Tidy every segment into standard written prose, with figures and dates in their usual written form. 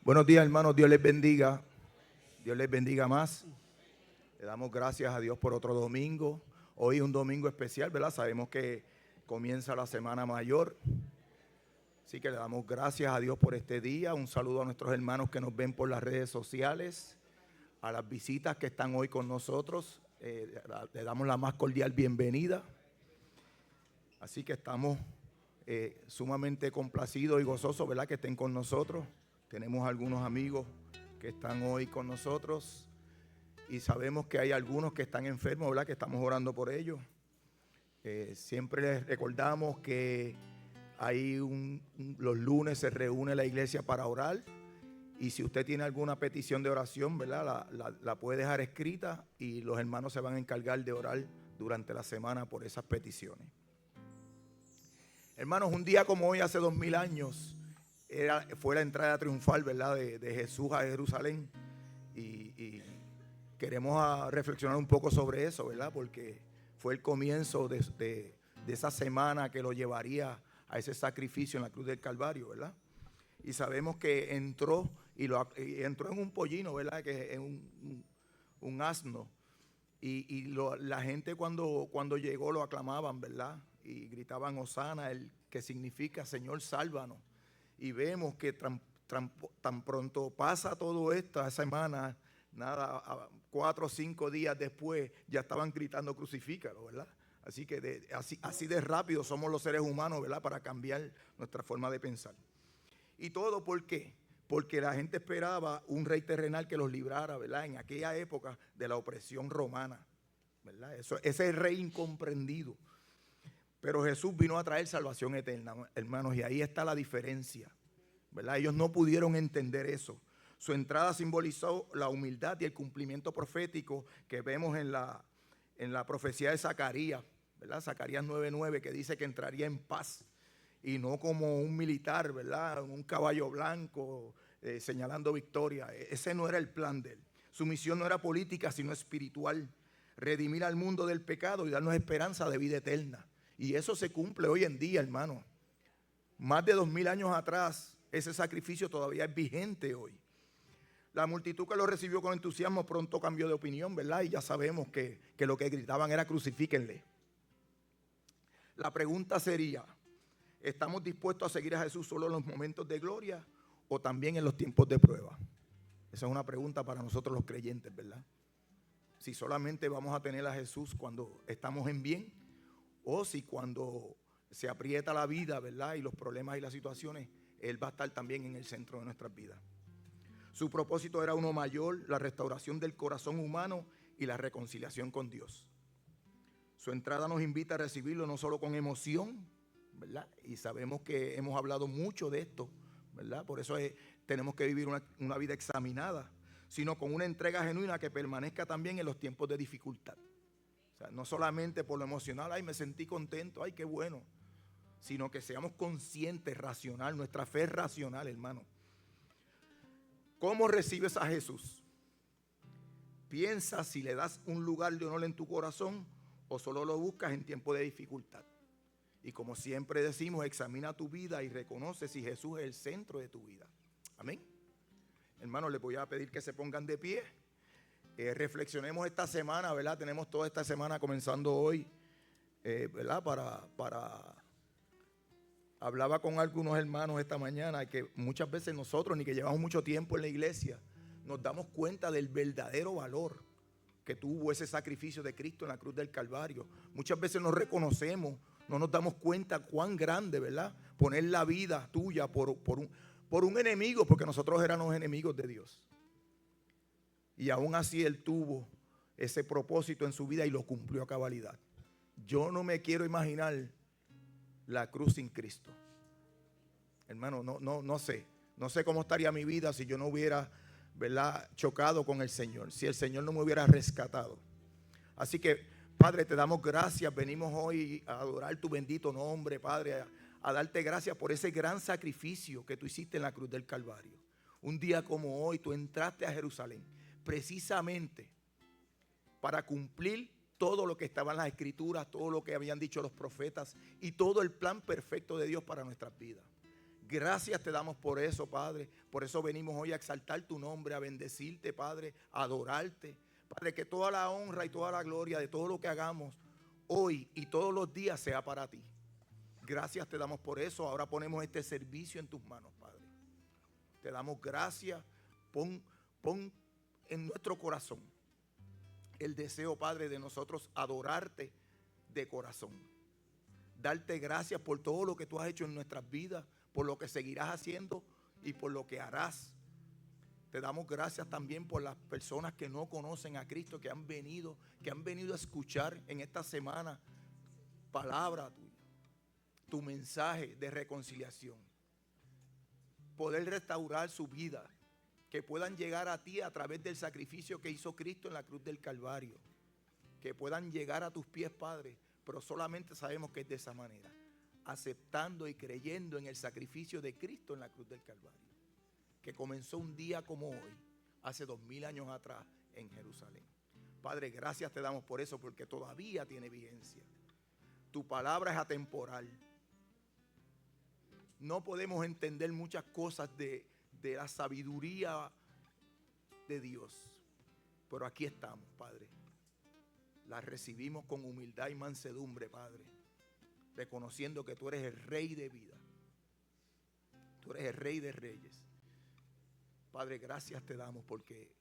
Buenos días, hermanos, Dios les bendiga. Dios les bendiga más. Le damos gracias a Dios por otro domingo. Hoy es un domingo especial, ¿verdad? Sabemos que comienza la Semana Mayor. Así que le damos gracias a Dios por este día. Un saludo a nuestros hermanos que nos ven por las redes sociales, a las visitas que están hoy con nosotros. Le damos la más cordial bienvenida. Así que estamos sumamente complacidos y gozosos, ¿verdad?, que estén con nosotros. Tenemos algunos amigos que están hoy con nosotros y sabemos que hay algunos que están enfermos, ¿verdad?, que estamos orando por ellos. Siempre les recordamos que hay los lunes se reúne la iglesia para orar, y si usted tiene alguna petición de oración, ¿verdad?, la puede dejar escrita y los hermanos se van a encargar de orar durante la semana por esas peticiones. Hermanos, un día como hoy, hace 2000 años, fue la entrada triunfal, ¿verdad?, de Jesús a Jerusalén, y queremos reflexionar un poco sobre eso, ¿verdad?, porque fue el comienzo de esa semana que lo llevaría a ese sacrificio en la cruz del Calvario, ¿verdad? Y sabemos que entró y entró en un pollino, ¿verdad?, que es un asno, y la gente cuando llegó lo aclamaban, ¿verdad?, y gritaban Hosana, el que significa Señor, sálvanos. Y vemos que tan pronto pasa todo esto, esa semana, 4 o 5 días después, ya estaban gritando crucifícalo, ¿verdad? Así que así de rápido somos los seres humanos, ¿verdad?, para cambiar nuestra forma de pensar. ¿Y todo por qué? Porque la gente esperaba un rey terrenal que los librara, ¿verdad?, en aquella época de la opresión romana, ¿verdad? Ese rey incomprendido. Pero Jesús vino a traer salvación eterna, hermanos, y ahí está la diferencia, ¿verdad? Ellos no pudieron entender eso. Su entrada simbolizó la humildad y el cumplimiento profético que vemos en la profecía de Zacarías, ¿verdad? Zacarías 9:9, que dice que entraría en paz y no como un militar, ¿verdad?, un caballo blanco señalando victoria. Ese no era el plan de él. Su misión no era política, sino espiritual: redimir al mundo del pecado y darnos esperanza de vida eterna. Y eso se cumple hoy en día, hermano. Más de 2000 años atrás, ese sacrificio todavía es vigente hoy. La multitud que lo recibió con entusiasmo pronto cambió de opinión, ¿verdad? Y ya sabemos que lo que gritaban era crucifíquenle. La pregunta sería: ¿estamos dispuestos a seguir a Jesús solo en los momentos de gloria o también en los tiempos de prueba? Esa es una pregunta para nosotros los creyentes, ¿verdad? Si solamente vamos a tener a Jesús cuando estamos en bien, o si cuando se aprieta la vida, ¿verdad?, y los problemas y las situaciones, Él va a estar también en el centro de nuestras vidas. Su propósito era uno mayor: la restauración del corazón humano y la reconciliación con Dios. Su entrada nos invita a recibirlo no solo con emoción, ¿verdad?, y sabemos que hemos hablado mucho de esto, ¿verdad?, por eso tenemos que vivir una vida examinada, sino con una entrega genuina que permanezca también en los tiempos de dificultad. O sea, no solamente por lo emocional, ay, me sentí contento, ay, qué bueno, sino que seamos conscientes, racional, nuestra fe es racional, hermano. ¿Cómo recibes a Jesús? ¿Piensas si le das un lugar de honor en tu corazón o solo lo buscas en tiempo de dificultad? Y como siempre decimos, examina tu vida y reconoce si Jesús es el centro de tu vida. Amén. Hermanos, les voy a pedir que se pongan de pie. Reflexionemos esta semana, ¿verdad? Tenemos toda esta semana comenzando hoy, ¿verdad? Hablaba con algunos hermanos esta mañana que muchas veces nosotros, ni que llevamos mucho tiempo en la iglesia, nos damos cuenta del verdadero valor que tuvo ese sacrificio de Cristo en la cruz del Calvario. Muchas veces nos reconocemos, no nos damos cuenta cuán grande, ¿verdad?, poner la vida tuya por un enemigo, porque nosotros éramos enemigos de Dios. Y aún así Él tuvo ese propósito en su vida y lo cumplió a cabalidad. Yo no me quiero imaginar la cruz sin Cristo. Hermano, no sé. No sé cómo estaría mi vida si yo no hubiera, ¿verdad?, chocado con el Señor. Si el Señor no me hubiera rescatado. Así que, Padre, te damos gracias. Venimos hoy a adorar tu bendito nombre, Padre. A darte gracias por ese gran sacrificio que tú hiciste en la cruz del Calvario. Un día como hoy tú entraste a Jerusalén precisamente para cumplir todo lo que estaba en las Escrituras, todo lo que habían dicho los profetas y todo el plan perfecto de Dios para nuestras vidas. Gracias te damos por eso, Padre. Por eso venimos hoy a exaltar tu nombre, a bendecirte, Padre, a adorarte. Padre, que toda la honra y toda la gloria de todo lo que hagamos hoy y todos los días sea para ti. Gracias te damos por eso. Ahora ponemos este servicio en tus manos, Padre. Te damos gracias. Pon en nuestro corazón el deseo, Padre, de nosotros adorarte de corazón. Darte gracias por todo lo que tú has hecho en nuestras vidas, por lo que seguirás haciendo y por lo que harás. Te damos gracias también por las personas que no conocen a Cristo, que han venido a escuchar en esta semana palabra tuya, tu mensaje de reconciliación. Poder restaurar su vida, que puedan llegar a ti a través del sacrificio que hizo Cristo en la cruz del Calvario. Que puedan llegar a tus pies, Padre, pero solamente sabemos que es de esa manera, aceptando y creyendo en el sacrificio de Cristo en la cruz del Calvario, que comenzó un día como hoy, hace 2000 años atrás en Jerusalén. Padre, gracias te damos por eso, porque todavía tiene vigencia. Tu palabra es atemporal. No podemos entender muchas cosas de la sabiduría de Dios, pero aquí estamos, Padre. Las recibimos con humildad y mansedumbre, Padre, reconociendo que tú eres el Rey de vida. Tú eres el Rey de reyes. Padre, gracias te damos porque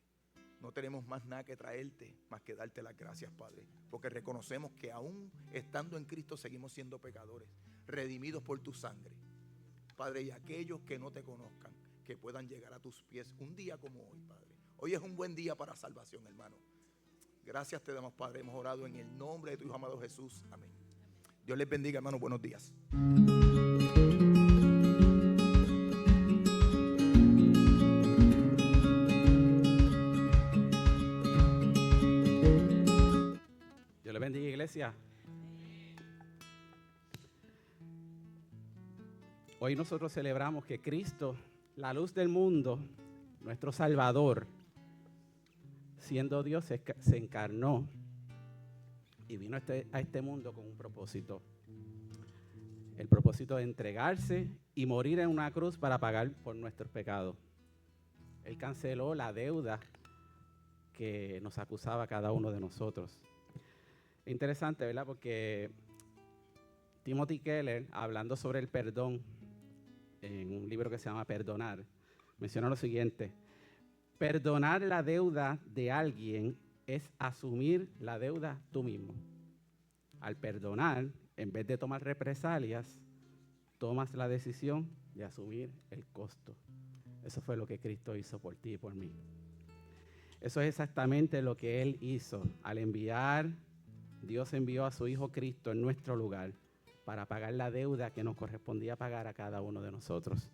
no tenemos más nada que traerte, más que darte las gracias, Padre. Porque reconocemos que aún estando en Cristo seguimos siendo pecadores, redimidos por tu sangre. Padre, y aquellos que no te conozcan, que puedan llegar a tus pies un día como hoy, Padre. Hoy es un buen día para salvación, hermano. Gracias te damos, Padre. Hemos orado en el nombre de tu Hijo amado Jesús. Amén. Dios les bendiga, hermano. Buenos días. Dios les bendiga, iglesia. Hoy nosotros celebramos que Cristo, la luz del mundo, nuestro Salvador, siendo Dios, se encarnó y vino a este mundo con un propósito. El propósito de entregarse y morir en una cruz para pagar por nuestros pecados. Él canceló la deuda que nos acusaba a cada uno de nosotros. Interesante, ¿verdad? Porque Timothy Keller, hablando sobre el perdón, en un libro que se llama Perdonar, menciona lo siguiente: perdonar la deuda de alguien es asumir la deuda tú mismo. Al perdonar, en vez de tomar represalias, tomas la decisión de asumir el costo. Eso fue lo que Cristo hizo por ti y por mí. Eso es exactamente lo que Él hizo. Al enviar, Dios envió a su Hijo Cristo en nuestro lugar para pagar la deuda que nos correspondía pagar a cada uno de nosotros.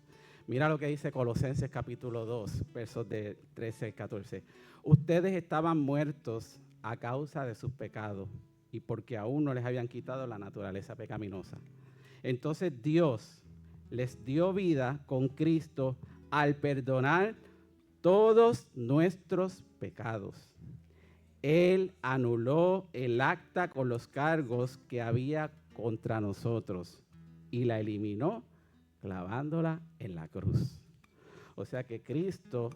Mira lo que dice Colosenses capítulo 2, versos de 13 al 14. Ustedes estaban muertos a causa de sus pecados y porque aún no les habían quitado la naturaleza pecaminosa. Entonces Dios les dio vida con Cristo al perdonar todos nuestros pecados. Él anuló el acta con los cargos que había contra nosotros y la eliminó clavándola en la cruz. O sea que Cristo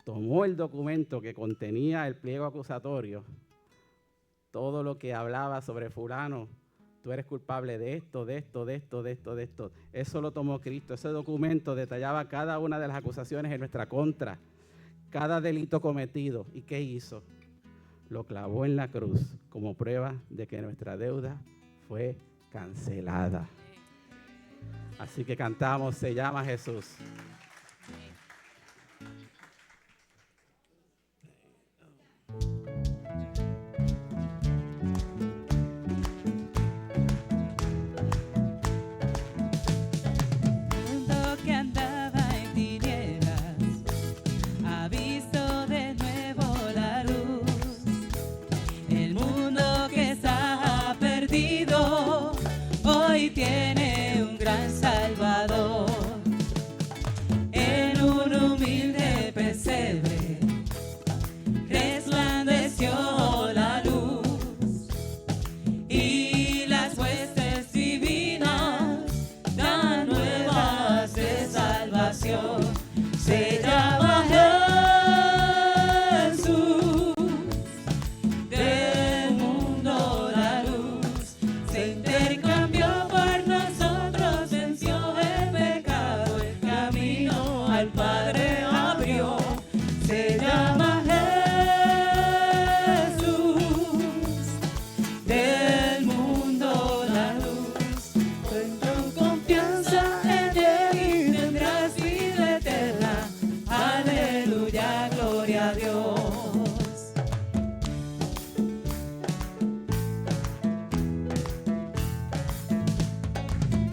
tomó el documento que contenía el pliego acusatorio, todo lo que hablaba sobre fulano, tú eres culpable de esto, de esto, de esto, de esto, de esto. Eso lo tomó Cristo. Ese documento detallaba cada una de las acusaciones en nuestra contra, cada delito cometido. ¿Y qué hizo? Lo clavó en la cruz como prueba de que nuestra deuda fue cancelada. Así que cantamos, se llama Jesús. al Padre abrió, se llama Jesús, del mundo la luz. Pon tu confianza en Él y tendrás vida eterna. Aleluya, gloria a Dios.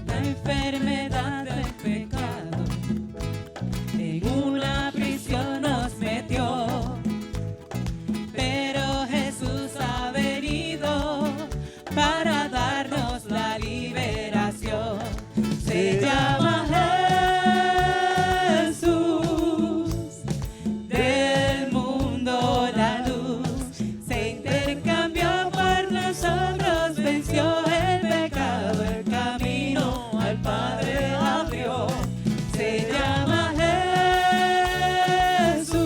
La enfermedad del pecado en una prisión nos metió, pero Jesús ha venido para darnos la liberación. Se llama Jesús, del mundo la luz, se intercambió por nosotros, venció el pecado, el camino al Padre abrió. Se llama Jesús,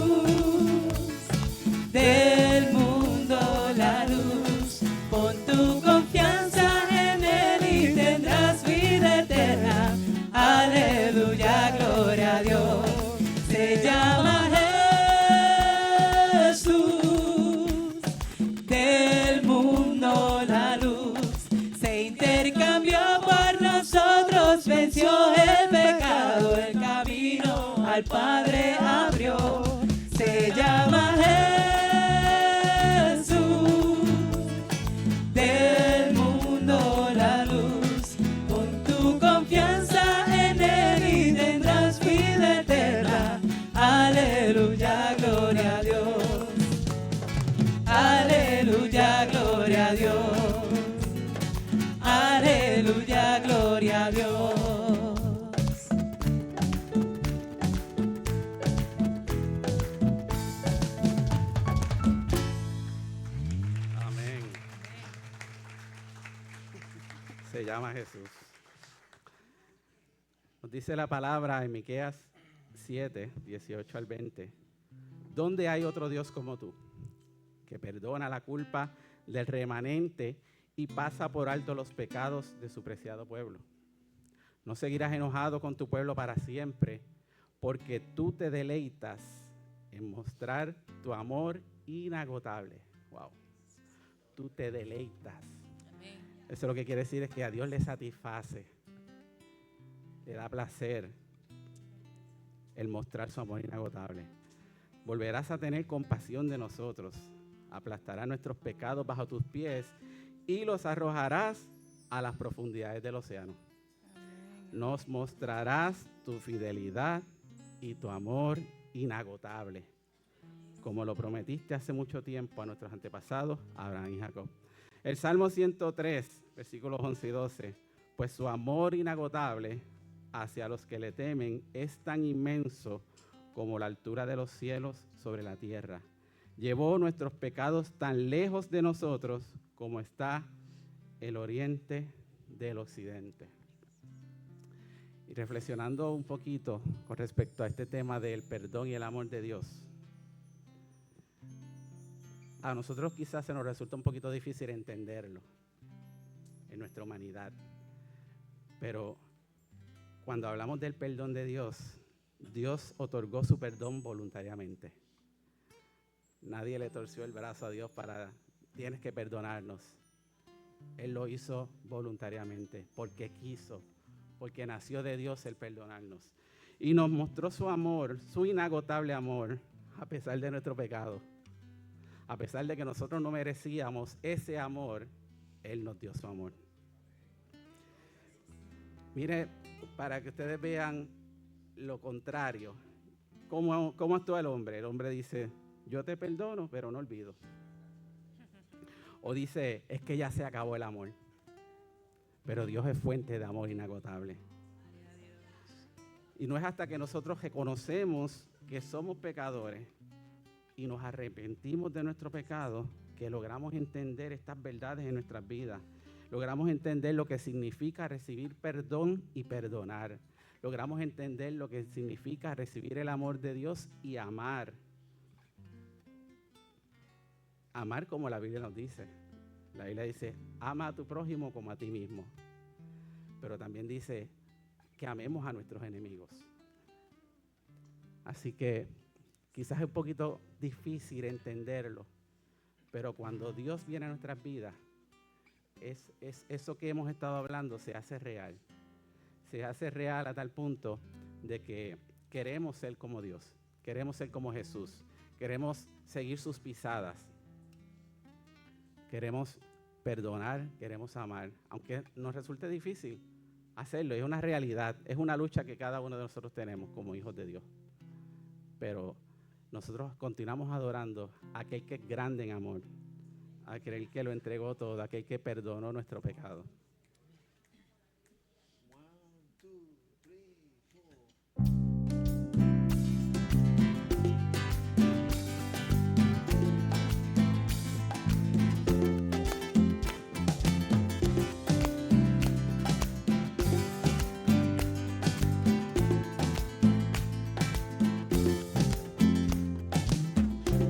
del mundo la luz. Pon tu confianza en Él y tendrás vida eterna. Aleluya, gloria a Dios. Se llama Jesús, del mundo la luz, se intercambió por nosotros, venció el pecado, el camino al Padre abrió. Se llama Jesús, del mundo la luz. Pon tu confianza en Él y tendrás vida eterna. Aleluya, gloria a Dios. Aleluya, gloria a Dios. Aleluya, gloria a Dios. Amén. Se llama Jesús. Nos dice la palabra en Miqueas 7, 18 al 20. ¿Dónde hay otro Dios como tú, que perdona la culpa del remanente y pasa por alto los pecados de su preciado pueblo? No seguirás enojado con tu pueblo para siempre, porque tú te deleitas en mostrar tu amor inagotable. Wow. Tú te deleitas. Eso lo que quiere decir es que a Dios le satisface, le da placer el mostrar su amor inagotable. Volverás a tener compasión de nosotros, aplastarás nuestros pecados bajo tus pies y los arrojarás a las profundidades del océano. Nos mostrarás tu fidelidad y tu amor inagotable, como lo prometiste hace mucho tiempo a nuestros antepasados, Abraham y Jacob. El Salmo 103, versículos 11 y 12. Pues su amor inagotable hacia los que le temen es tan inmenso como la altura de los cielos sobre la tierra. Llevó nuestros pecados tan lejos de nosotros como está el oriente del occidente. Y reflexionando un poquito con respecto a este tema del perdón y el amor de Dios, a nosotros quizás se nos resulta un poquito difícil entenderlo en nuestra humanidad, pero cuando hablamos del perdón de Dios, Dios otorgó su perdón voluntariamente. Nadie le torció el brazo a Dios para, tienes que perdonarnos. Él lo hizo voluntariamente, porque quiso, porque nació de Dios el perdonarnos. Y nos mostró su amor, su inagotable amor, a pesar de nuestro pecado. A pesar de que nosotros no merecíamos ese amor, Él nos dio su amor. Mire, para que ustedes vean lo contrario, ¿cómo actúa el hombre? El hombre dice, yo te perdono, pero no olvido. O dice, es que ya se acabó el amor. Pero Dios es fuente de amor inagotable. Y no es hasta que nosotros reconocemos que somos pecadores y nos arrepentimos de nuestro pecado que logramos entender estas verdades en nuestras vidas. Logramos entender lo que significa recibir perdón y perdonar. Logramos entender lo que significa recibir el amor de Dios y amar. Amar como la Biblia nos dice. La Biblia dice, ama a tu prójimo como a ti mismo. Pero también dice que amemos a nuestros enemigos. Así que quizás es un poquito difícil entenderlo, pero cuando Dios viene a nuestras vidas, es eso que hemos estado hablando se hace real. Se hace real a tal punto de que queremos ser como Dios, queremos ser como Jesús, queremos seguir sus pisadas, queremos perdonar, queremos amar, aunque nos resulte difícil hacerlo, es una realidad, es una lucha que cada uno de nosotros tenemos como hijos de Dios. Pero nosotros continuamos adorando a aquel que es grande en amor, a aquel que lo entregó todo, a aquel que perdonó nuestro pecado.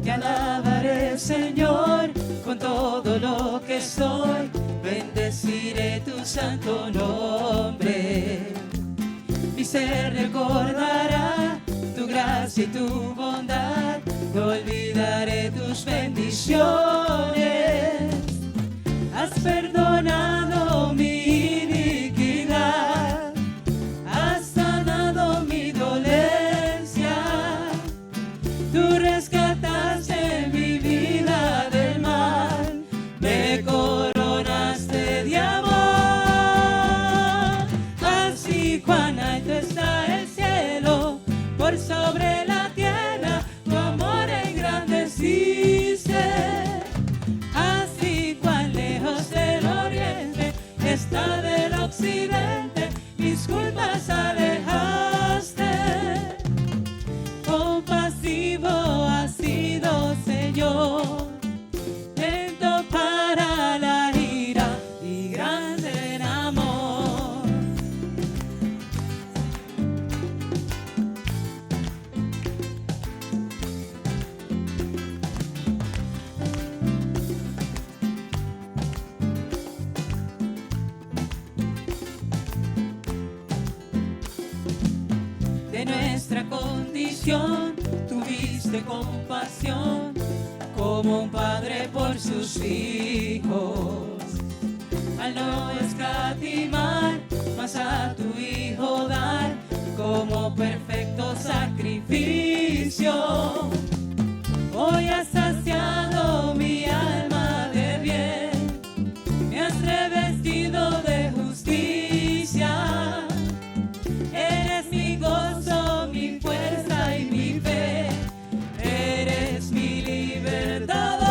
Te alabaré, Señor, con todo lo que soy. Bendeciré tu santo nombre. Mi ser recordará tu gracia y tu bondad. No olvidaré tus bendiciones. Has perdonado mi iniquidad. Has sanado mi dolencia. Tú rescataste mi vida del mal, me coronaste de amor. Así cuán alto está el cielo, por sobre la tierra, tu amor engrandeciste. Así cuán lejos del oriente está del occidente, mis culpas alejaste. Compasivo has sido, Señor, lento para la ira y grande en amor. De nuestra condición tuviste compasión, como un padre por sus hijos. Al no escatimar, mas a tu hijo dar, como perfecto sacrificio. Hoy has saciado mi alma de bien, me has revestido de justicia. Eres mi gozo, mi fuerza y mi fe. Eres mi libertador.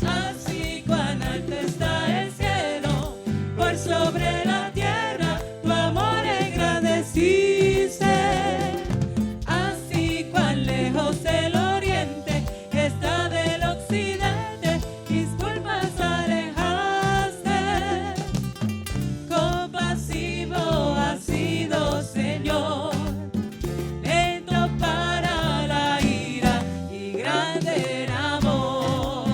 Así cuán alto está el cielo, por sobre la tierra, tu amor engrandeciste. Así cuán lejos el oriente está del occidente, mis culpas alejaste. Compasivo has sido, Señor, lento para la ira y grande en amor.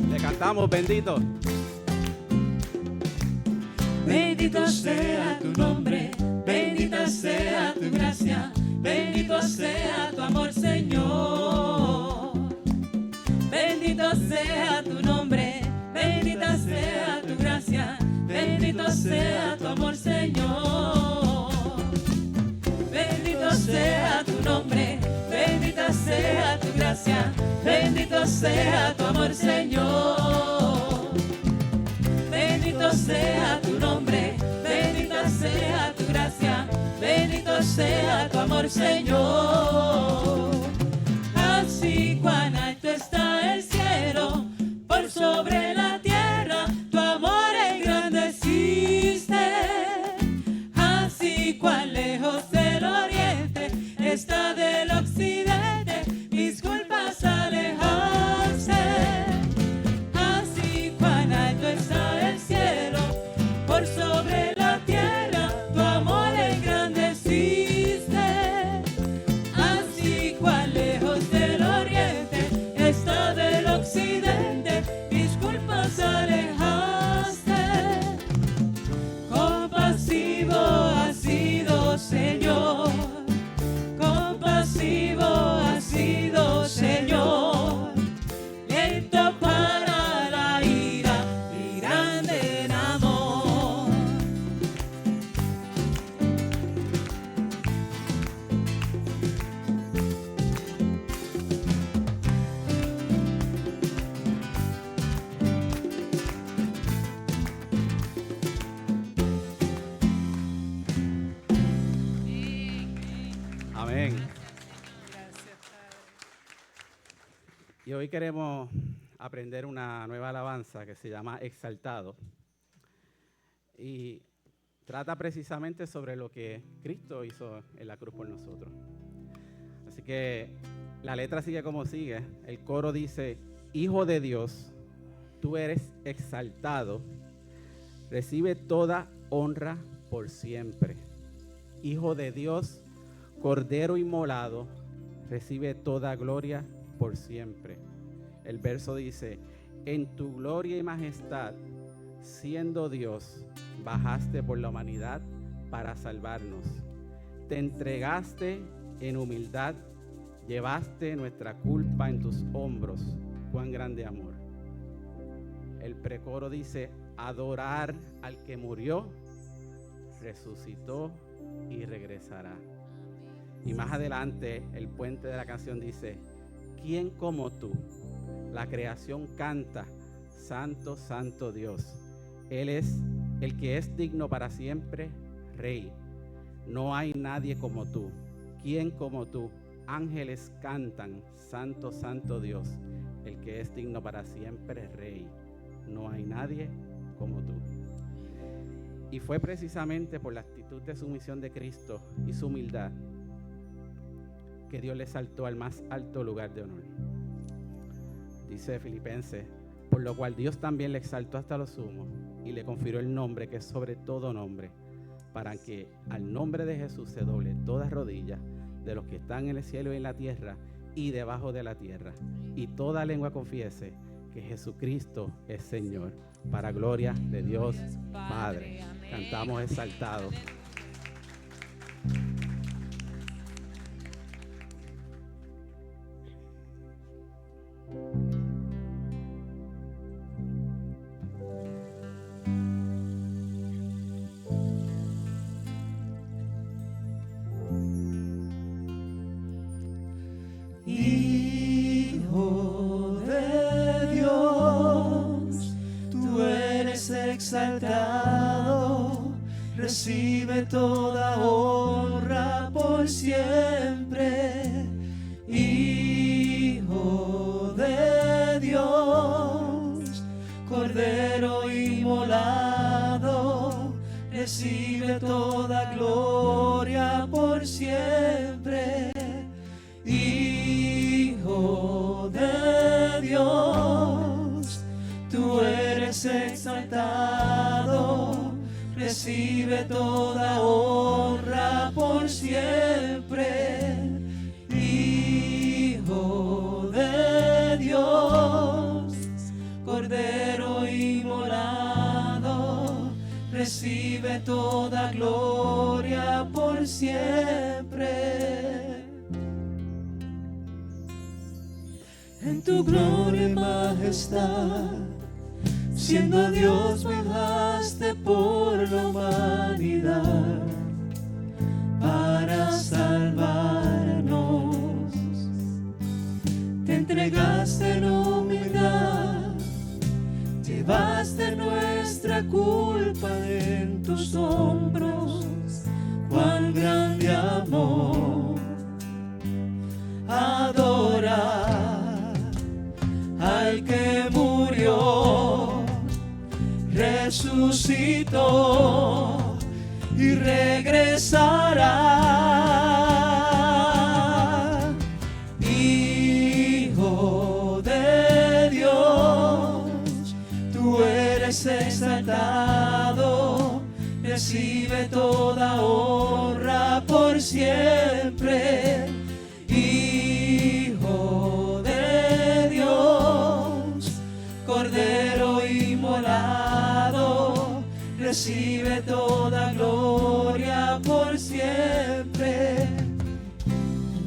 Le cantamos, bendito. Bendito sea tu nombre, bendita sea tu gracia, bendito sea tu amor, Señor. Bendito sea tu nombre, bendita sea tu gracia, bendito sea tu amor, Señor. Bendito sea tu nombre, bendita sea tu gracia, bendito sea tu amor, Señor. Bendito sea tu nombre, bendita sea tu gracia, bendito sea tu amor, Señor. Así cuán alto está el cielo, por sobre la tierra, tu amor engrandeciste. Así cuán lejos del oriente está del occidente, mis culpas alejaste. Así cuán alto está el cielo, por sobre la tierra, tu amor engrandeciste. Y hoy queremos aprender una nueva alabanza que se llama Exaltado. Y trata precisamente sobre lo que Cristo hizo en la cruz por nosotros. Así que la letra sigue como sigue. El coro dice: Hijo de Dios, tú eres exaltado, recibe toda honra por siempre. Hijo de Dios, Cordero inmolado, recibe toda gloria por siempre. El verso dice: en tu gloria y majestad, siendo Dios, bajaste por la humanidad para salvarnos. Te entregaste en humildad, llevaste nuestra culpa en tus hombros. Cuán grande amor. El precoro dice: adorar al que murió, resucitó y regresará. Y más adelante el puente de la canción dice: ¿quién como tú? La creación canta: santo, santo Dios. Él es el que es digno para siempre, Rey. No hay nadie como tú. ¿Quién como tú? Ángeles cantan: santo, santo Dios. El que es digno para siempre, Rey. No hay nadie como tú. Y fue precisamente por la actitud de sumisión de Cristo y su humildad que Dios le exaltó al más alto lugar de honor. Dice Filipenses: por lo cual Dios también le exaltó hasta lo sumo y le confirió el nombre que es sobre todo nombre, para que al nombre de Jesús se doble toda rodilla de los que están en el cielo y en la tierra y debajo de la tierra, y toda lengua confiese que Jesucristo es Señor, para gloria de Dios Padre. Cantamos exaltados. Hijo de Dios, tú eres exaltado, recibe toda honra por siempre. Hijo de Dios, Cordero inmolado, recibe toda gloria por siempre. Hijo de Dios, tú eres exaltado, recibe toda honra por siempre. Hijo de Dios, Cordero inmolado, recibe toda gloria por siempre. En tu gloria y majestad, siendo Dios, bajaste por la humanidad para salvarnos. Te entregaste en humildad, llevaste nuestra culpa en tus hombros. Cuán grande amor. Adora al que murió, resucitó y regresará. Hijo de Dios, tú eres exaltado, recibe toda honra por siempre. Hijo de Dios, Cordero inmolado, recibe toda gloria por siempre.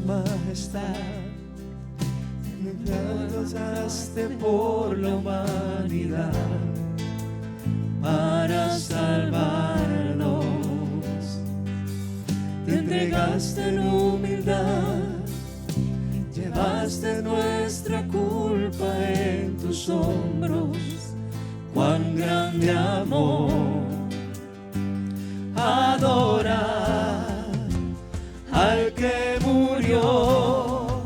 Majestad, pasaste por la humanidad para salvarnos. Te entregaste en humildad, llevaste nuestra culpa en tus hombros. Cuán grande amor. Adora al que murió,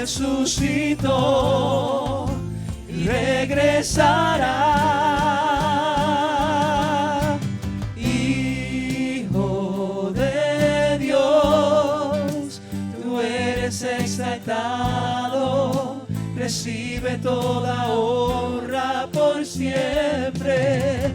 resucitó y regresará. Hijo de Dios, tú eres exaltado, recibe toda honra por siempre.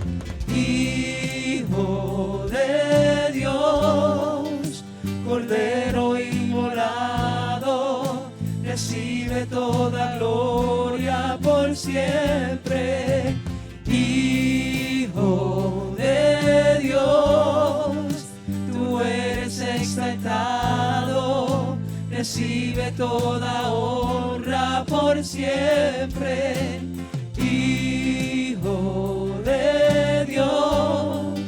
Hijo de Dios, Cordero inmolado, recibe toda gloria por siempre. Hijo de Dios, tú eres exaltado, recibe toda honra por siempre. Hijo de Dios,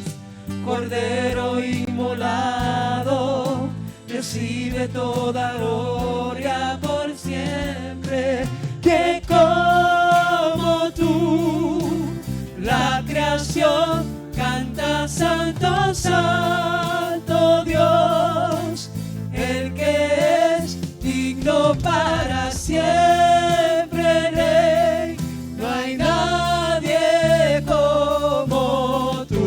Cordero inmolado, recibe toda gloria por siempre. Que como tú, la creación canta santo, santo Dios, el que es digno para siempre Rey. No hay nadie como tú.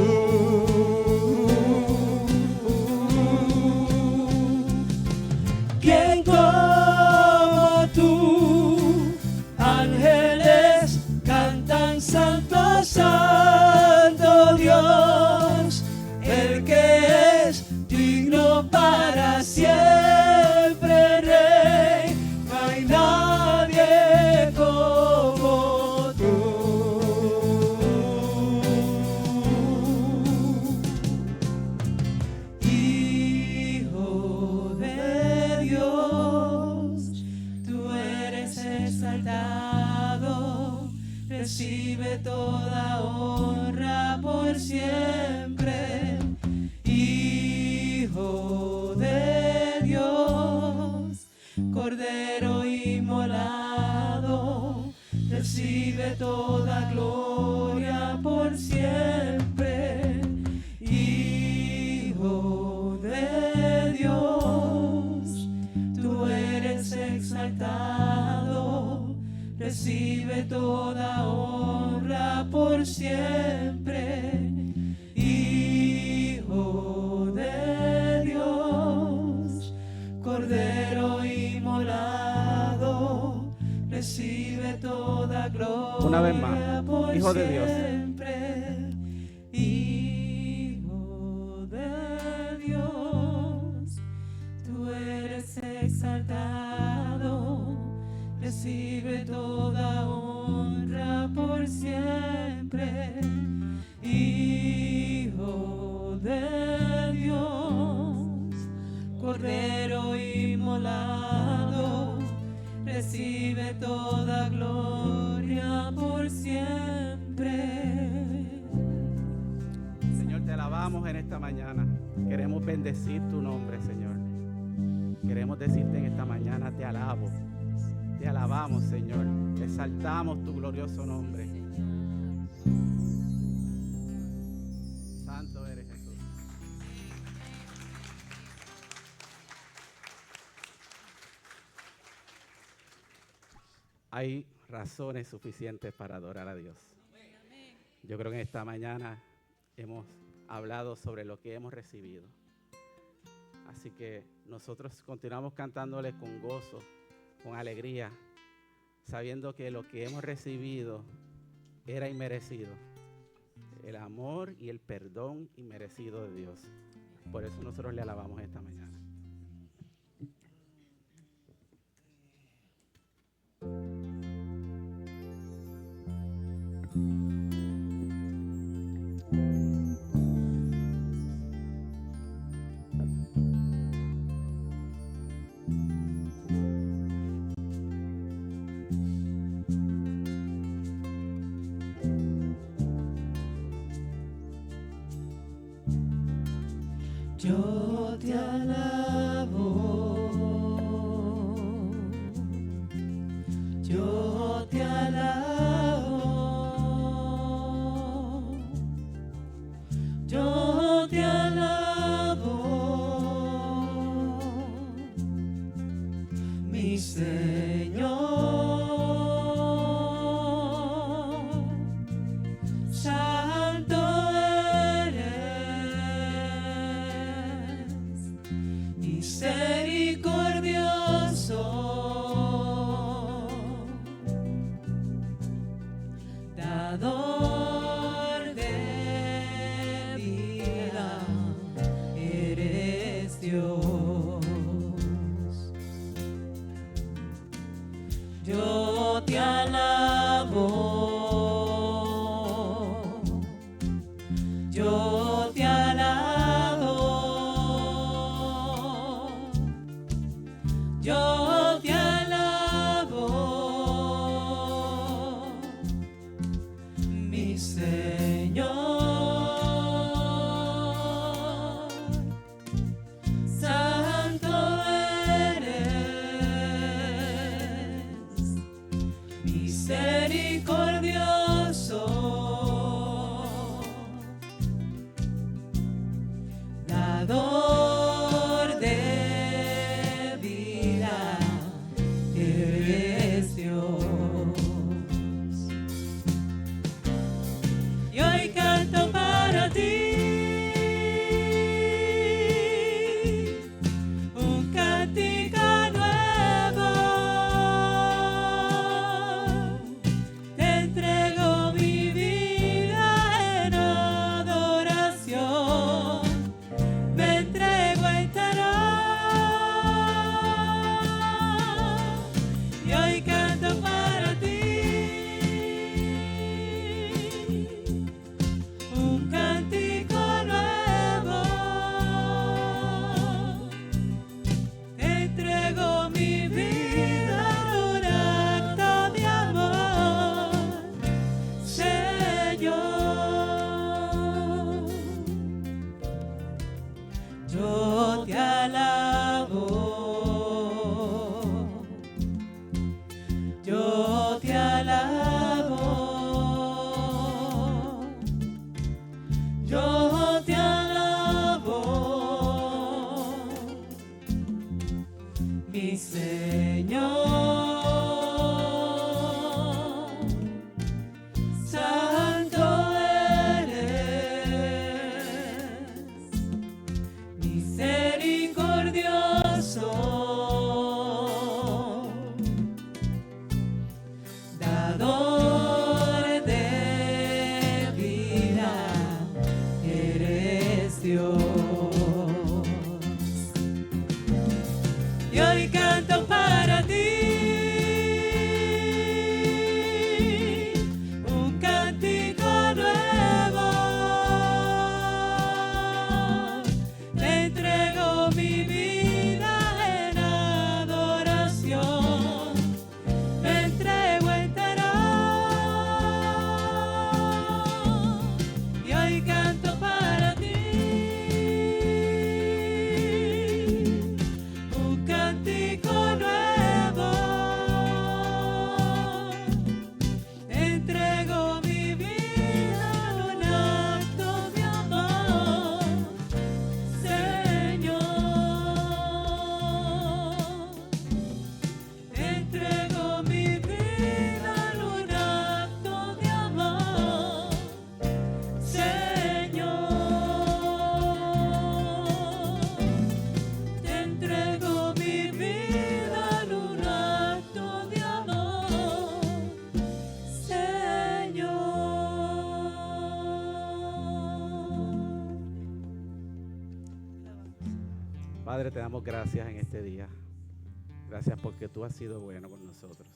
¿Quién como tú? Ángeles cantan santo, santo Dios, el que es digno para siempre Rey. No hay nadie como tú. Hijo de Dios, tú eres exaltado, recibe toda honra por siempre. Hijo de Dios, Cordero inmolado, recibe toda gloria por siempre. Hijo de Dios, tú eres exaltado, recibe toda honra por siempre. Hijo de Dios, Cordero inmolado, recibe toda gloria. Una vez más, por Hijo de Dios. siempre. Hijo de Dios, tú eres exaltado, recibe toda honra por siempre. Hijo de Dios, Cordero inmolado, recibe toda gloria por siempre. Señor, te alabamos en esta mañana. Queremos bendecir tu nombre, Señor. Queremos decirte en esta mañana, te alabo. Te alabamos, Señor. Exaltamos tu glorioso nombre. Santo eres Jesús. Hay razones suficientes para adorar a Dios. Yo creo que en esta mañana hemos hablado sobre lo que hemos recibido. Así que nosotros continuamos cantándole con gozo, con alegría, sabiendo que lo que hemos recibido era inmerecido. El amor y el perdón inmerecido de Dios. Por eso nosotros le alabamos esta mañana. Yo te alabo. mi Señor. Santo eres, misericordioso, dador de vida, eres Dios. Yo te alabo, yo te alabo, yo te alabo, mi Señor. Santo eres, misericordioso, dador de vida, eres Dios. Y hoy canto para ti un cántico nuevo. Te entrego mi vida en adoración. Me entrego entera. Y hoy canto para ti un cántico nuevo. Te entrego mi vida en un acto de amor, Señor. Yo te alabo, yo te alabo, yo te alabo, mi Señor. Santo eres, misericordioso, dador de vida, eres Dios. Y hoy canto para ti un cántico nuevo. Te entrego mi vida en adoración. Me entrego entera. Y hoy canto para ti un cántico nuevo. Te entrego mi vida en un acto de amor, Señor. Te entrego mi vida en un acto de amor, Señor. Te entrego mi vida en un acto de amor, Señor. Padre, te damos gracias en este día. Gracias porque tú has sido bueno con nosotros.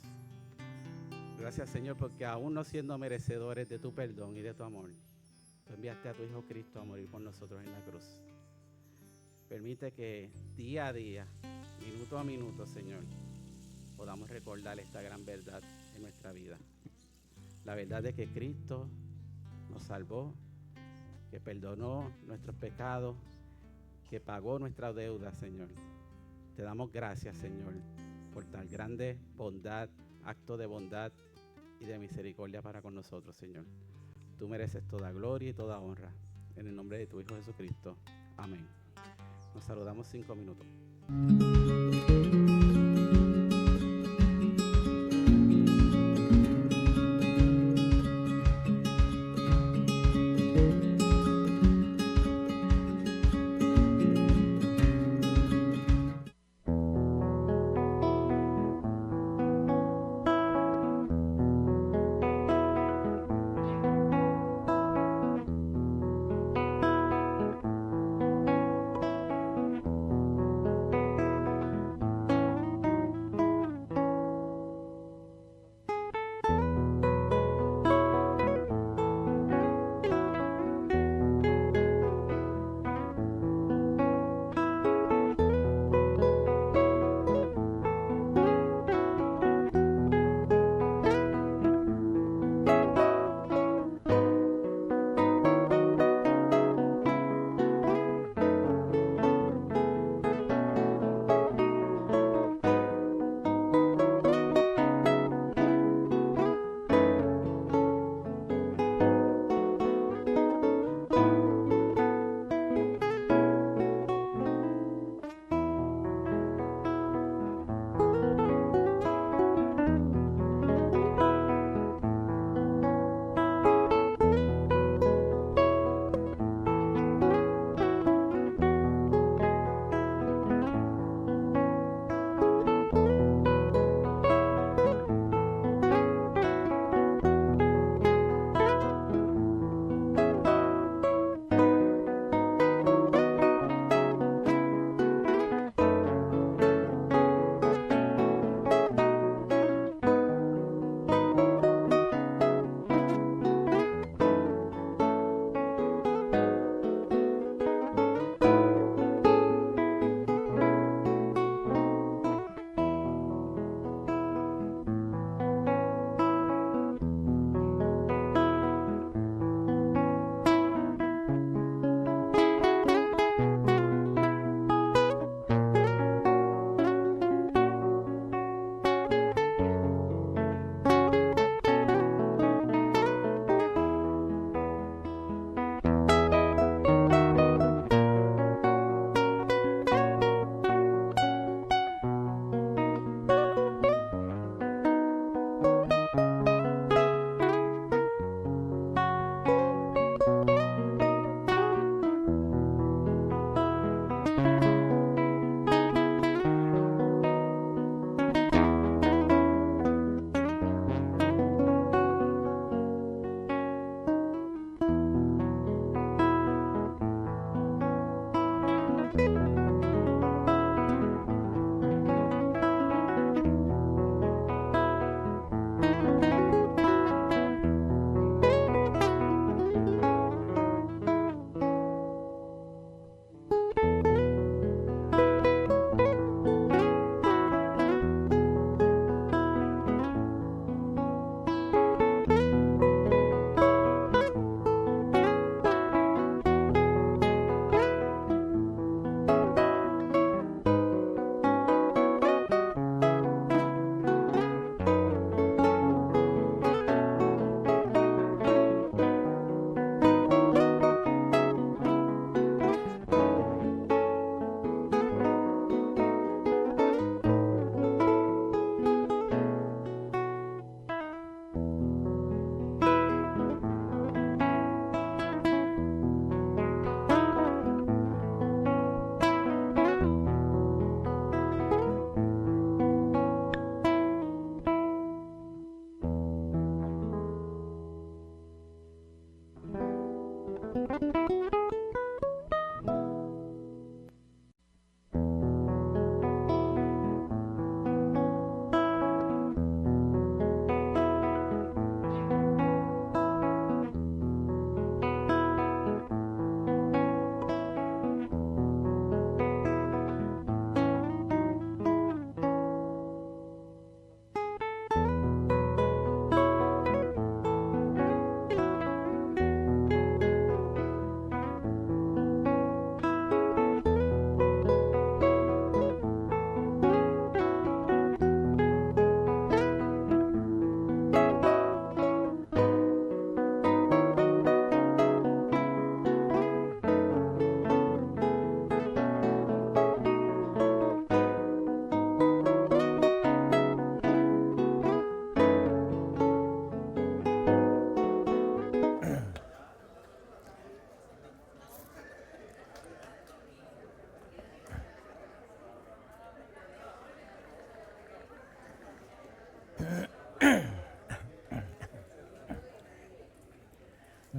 Gracias, Señor, porque aún no siendo merecedores de tu perdón y de tu amor, tú enviaste a tu Hijo Cristo a morir por nosotros en la cruz. Permite que día a día, minuto a minuto, Señor, podamos recordar esta gran verdad en nuestra vida. La verdad de que Cristo nos salvó, que perdonó nuestros pecados, que pagó nuestra deuda, Señor. Te damos gracias, Señor, por tal grande bondad, acto de bondad y de misericordia para con nosotros, Señor. Tú mereces toda gloria y toda honra. En el nombre de tu Hijo Jesucristo. Amén. Nos saludamos 5 minutos.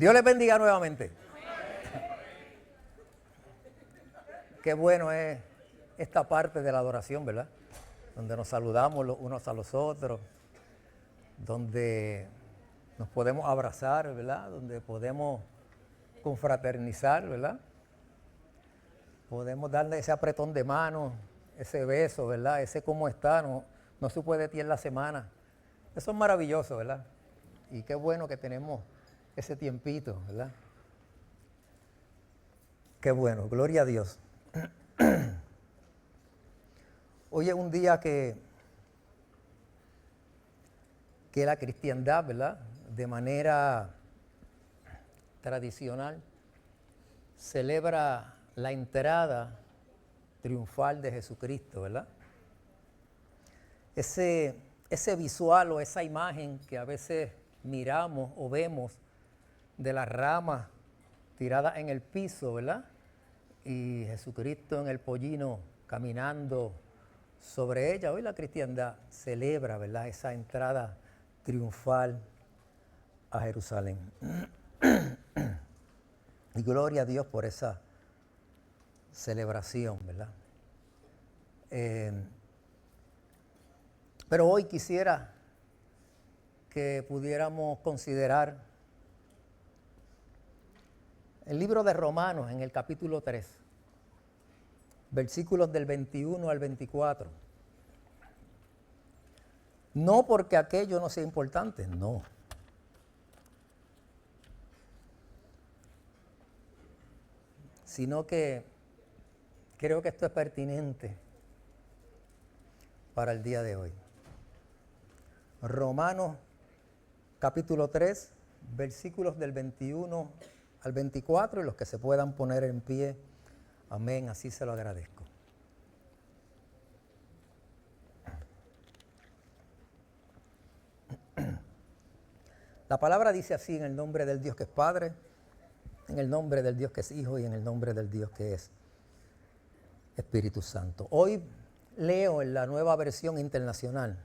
Dios les bendiga nuevamente. Qué bueno es esta parte de la adoración, ¿verdad? Donde nos saludamos los unos a los otros, donde nos podemos abrazar, ¿verdad? Donde podemos confraternizar, ¿verdad? Podemos darle ese apretón de mano, ese beso, ¿verdad? Ese cómo está, no se puede ti en la semana. Eso es maravilloso, ¿verdad? Y qué bueno que tenemos ese tiempito, ¿verdad? Qué bueno, gloria a Dios. Hoy es un día que la cristiandad, ¿verdad?, de manera tradicional, celebra la entrada triunfal de Jesucristo, ¿verdad? Ese visual o esa imagen que a veces miramos o vemos de las ramas tiradas en el piso, ¿verdad? Y Jesucristo en el pollino caminando sobre ella. Hoy la cristiandad celebra, ¿verdad?, esa entrada triunfal a Jerusalén. Y gloria a Dios por esa celebración, ¿verdad? Pero hoy quisiera que pudiéramos considerar el libro de Romanos en el capítulo 3, versículos del 21 al 24. No porque aquello no sea importante, no. Sino que creo que esto es pertinente para el día de hoy. Romanos capítulo 3, versículos del 21 al 24, y los que se puedan poner en pie, amén, así se lo agradezco. La palabra dice así: en el nombre del Dios que es Padre, en el nombre del Dios que es Hijo y en el nombre del Dios que es Espíritu Santo. Hoy leo en la Nueva Versión Internacional.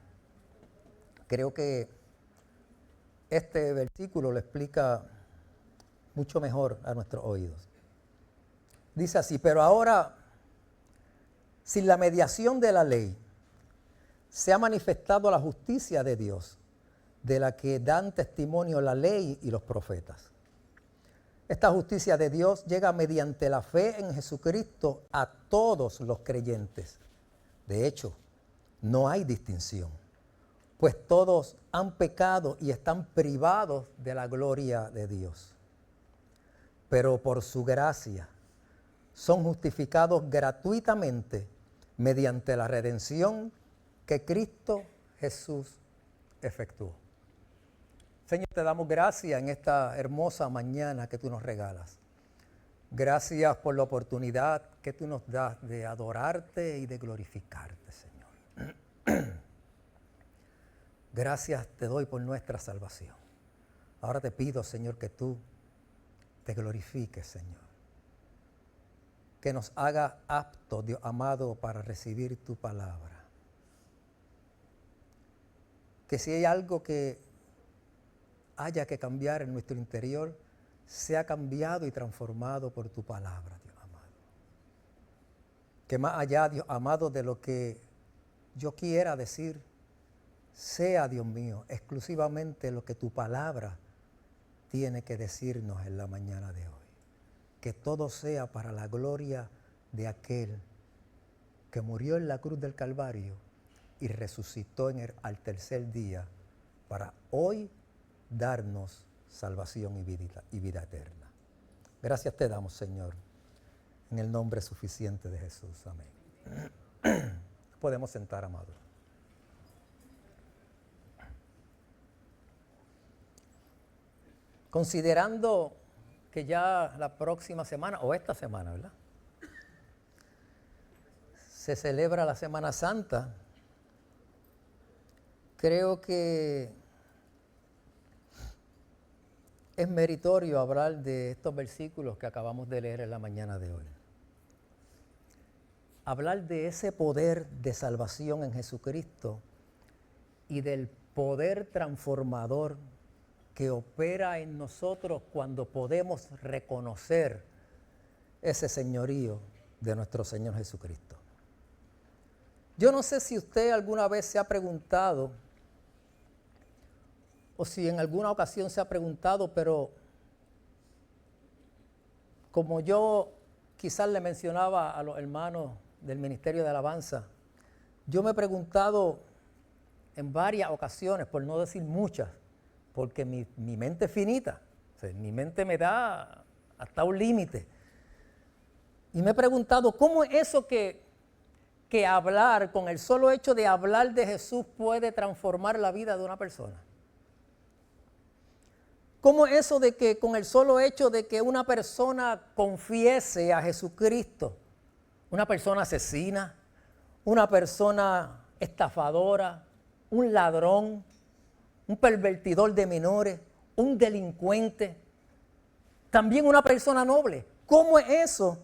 Creo que este versículo lo explica mucho mejor a nuestros oídos. Dice así: pero ahora, sin la mediación de la ley, se ha manifestado la justicia de Dios, de la que dan testimonio la ley y los profetas. Esta justicia de Dios llega mediante la fe en Jesucristo a todos los creyentes. De hecho, no hay distinción, pues todos han pecado y están privados de la gloria de Dios. Pero por su gracia son justificados gratuitamente mediante la redención que Cristo Jesús efectuó. Señor, te damos gracias en esta hermosa mañana que tú nos regalas. Gracias por la oportunidad que tú nos das de adorarte y de glorificarte, Señor. Gracias te doy por nuestra salvación. Ahora te pido, Señor, que tú te glorifiques, Señor. Que nos haga aptos, Dios amado, para recibir tu palabra. Que si hay algo que haya que cambiar en nuestro interior, sea cambiado y transformado por tu palabra, Dios amado. Que más allá, Dios amado, de lo que yo quiera decir, sea, Dios mío, exclusivamente lo que tu palabra tiene que decirnos en la mañana de hoy. Que todo sea para la gloria de aquel que murió en la cruz del Calvario y resucitó al tercer día para hoy darnos salvación y vida eterna. Gracias te damos, Señor, en el nombre suficiente de Jesús. Amén. Podemos sentar, amados. Considerando que ya la próxima semana, o esta semana, ¿verdad?, se celebra la Semana Santa, creo que es meritorio hablar de estos versículos que acabamos de leer en la mañana de hoy. Hablar de ese poder de salvación en Jesucristo y del poder transformador que opera en nosotros cuando podemos reconocer ese señorío de nuestro Señor Jesucristo. Yo no sé si usted alguna vez se ha preguntado, o si en alguna ocasión se ha preguntado, pero como yo quizás le mencionaba a los hermanos del Ministerio de Alabanza, yo me he preguntado en varias ocasiones, por no decir muchas, porque mi mente es finita, o sea, mi mente me da hasta un límite. Y me he preguntado, ¿cómo es eso que hablar, con el solo hecho de hablar de Jesús puede transformar la vida de una persona? ¿Cómo es eso de que con el solo hecho de que una persona confiese a Jesucristo, una persona asesina, una persona estafadora, un ladrón, un pervertidor de menores, un delincuente, también una persona noble? ¿Cómo es eso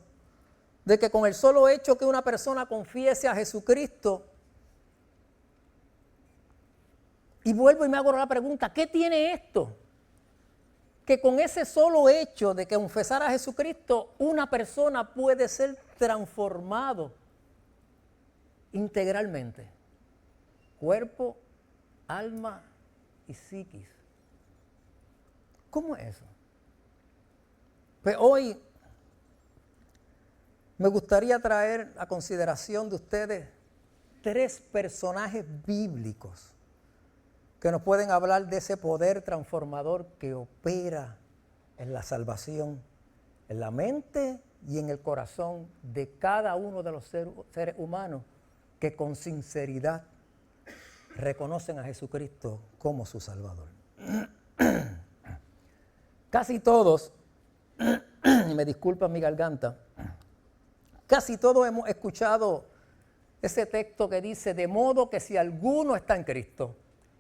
de que con el solo hecho que una persona confiese a Jesucristo? Y vuelvo y me hago la pregunta, ¿qué tiene esto? Que con ese solo hecho de que confesar a Jesucristo, una persona puede ser transformado integralmente. Cuerpo, alma y psiquis. ¿Cómo es eso? Pues hoy me gustaría traer a consideración de ustedes 3 personajes bíblicos que nos pueden hablar de ese poder transformador que opera en la salvación, en la mente y en el corazón de cada uno de los seres humanos que con sinceridad reconocen a Jesucristo como su Salvador. Casi todos, y me disculpan mi garganta, casi todos hemos escuchado ese texto que dice, de modo que si alguno está en Cristo,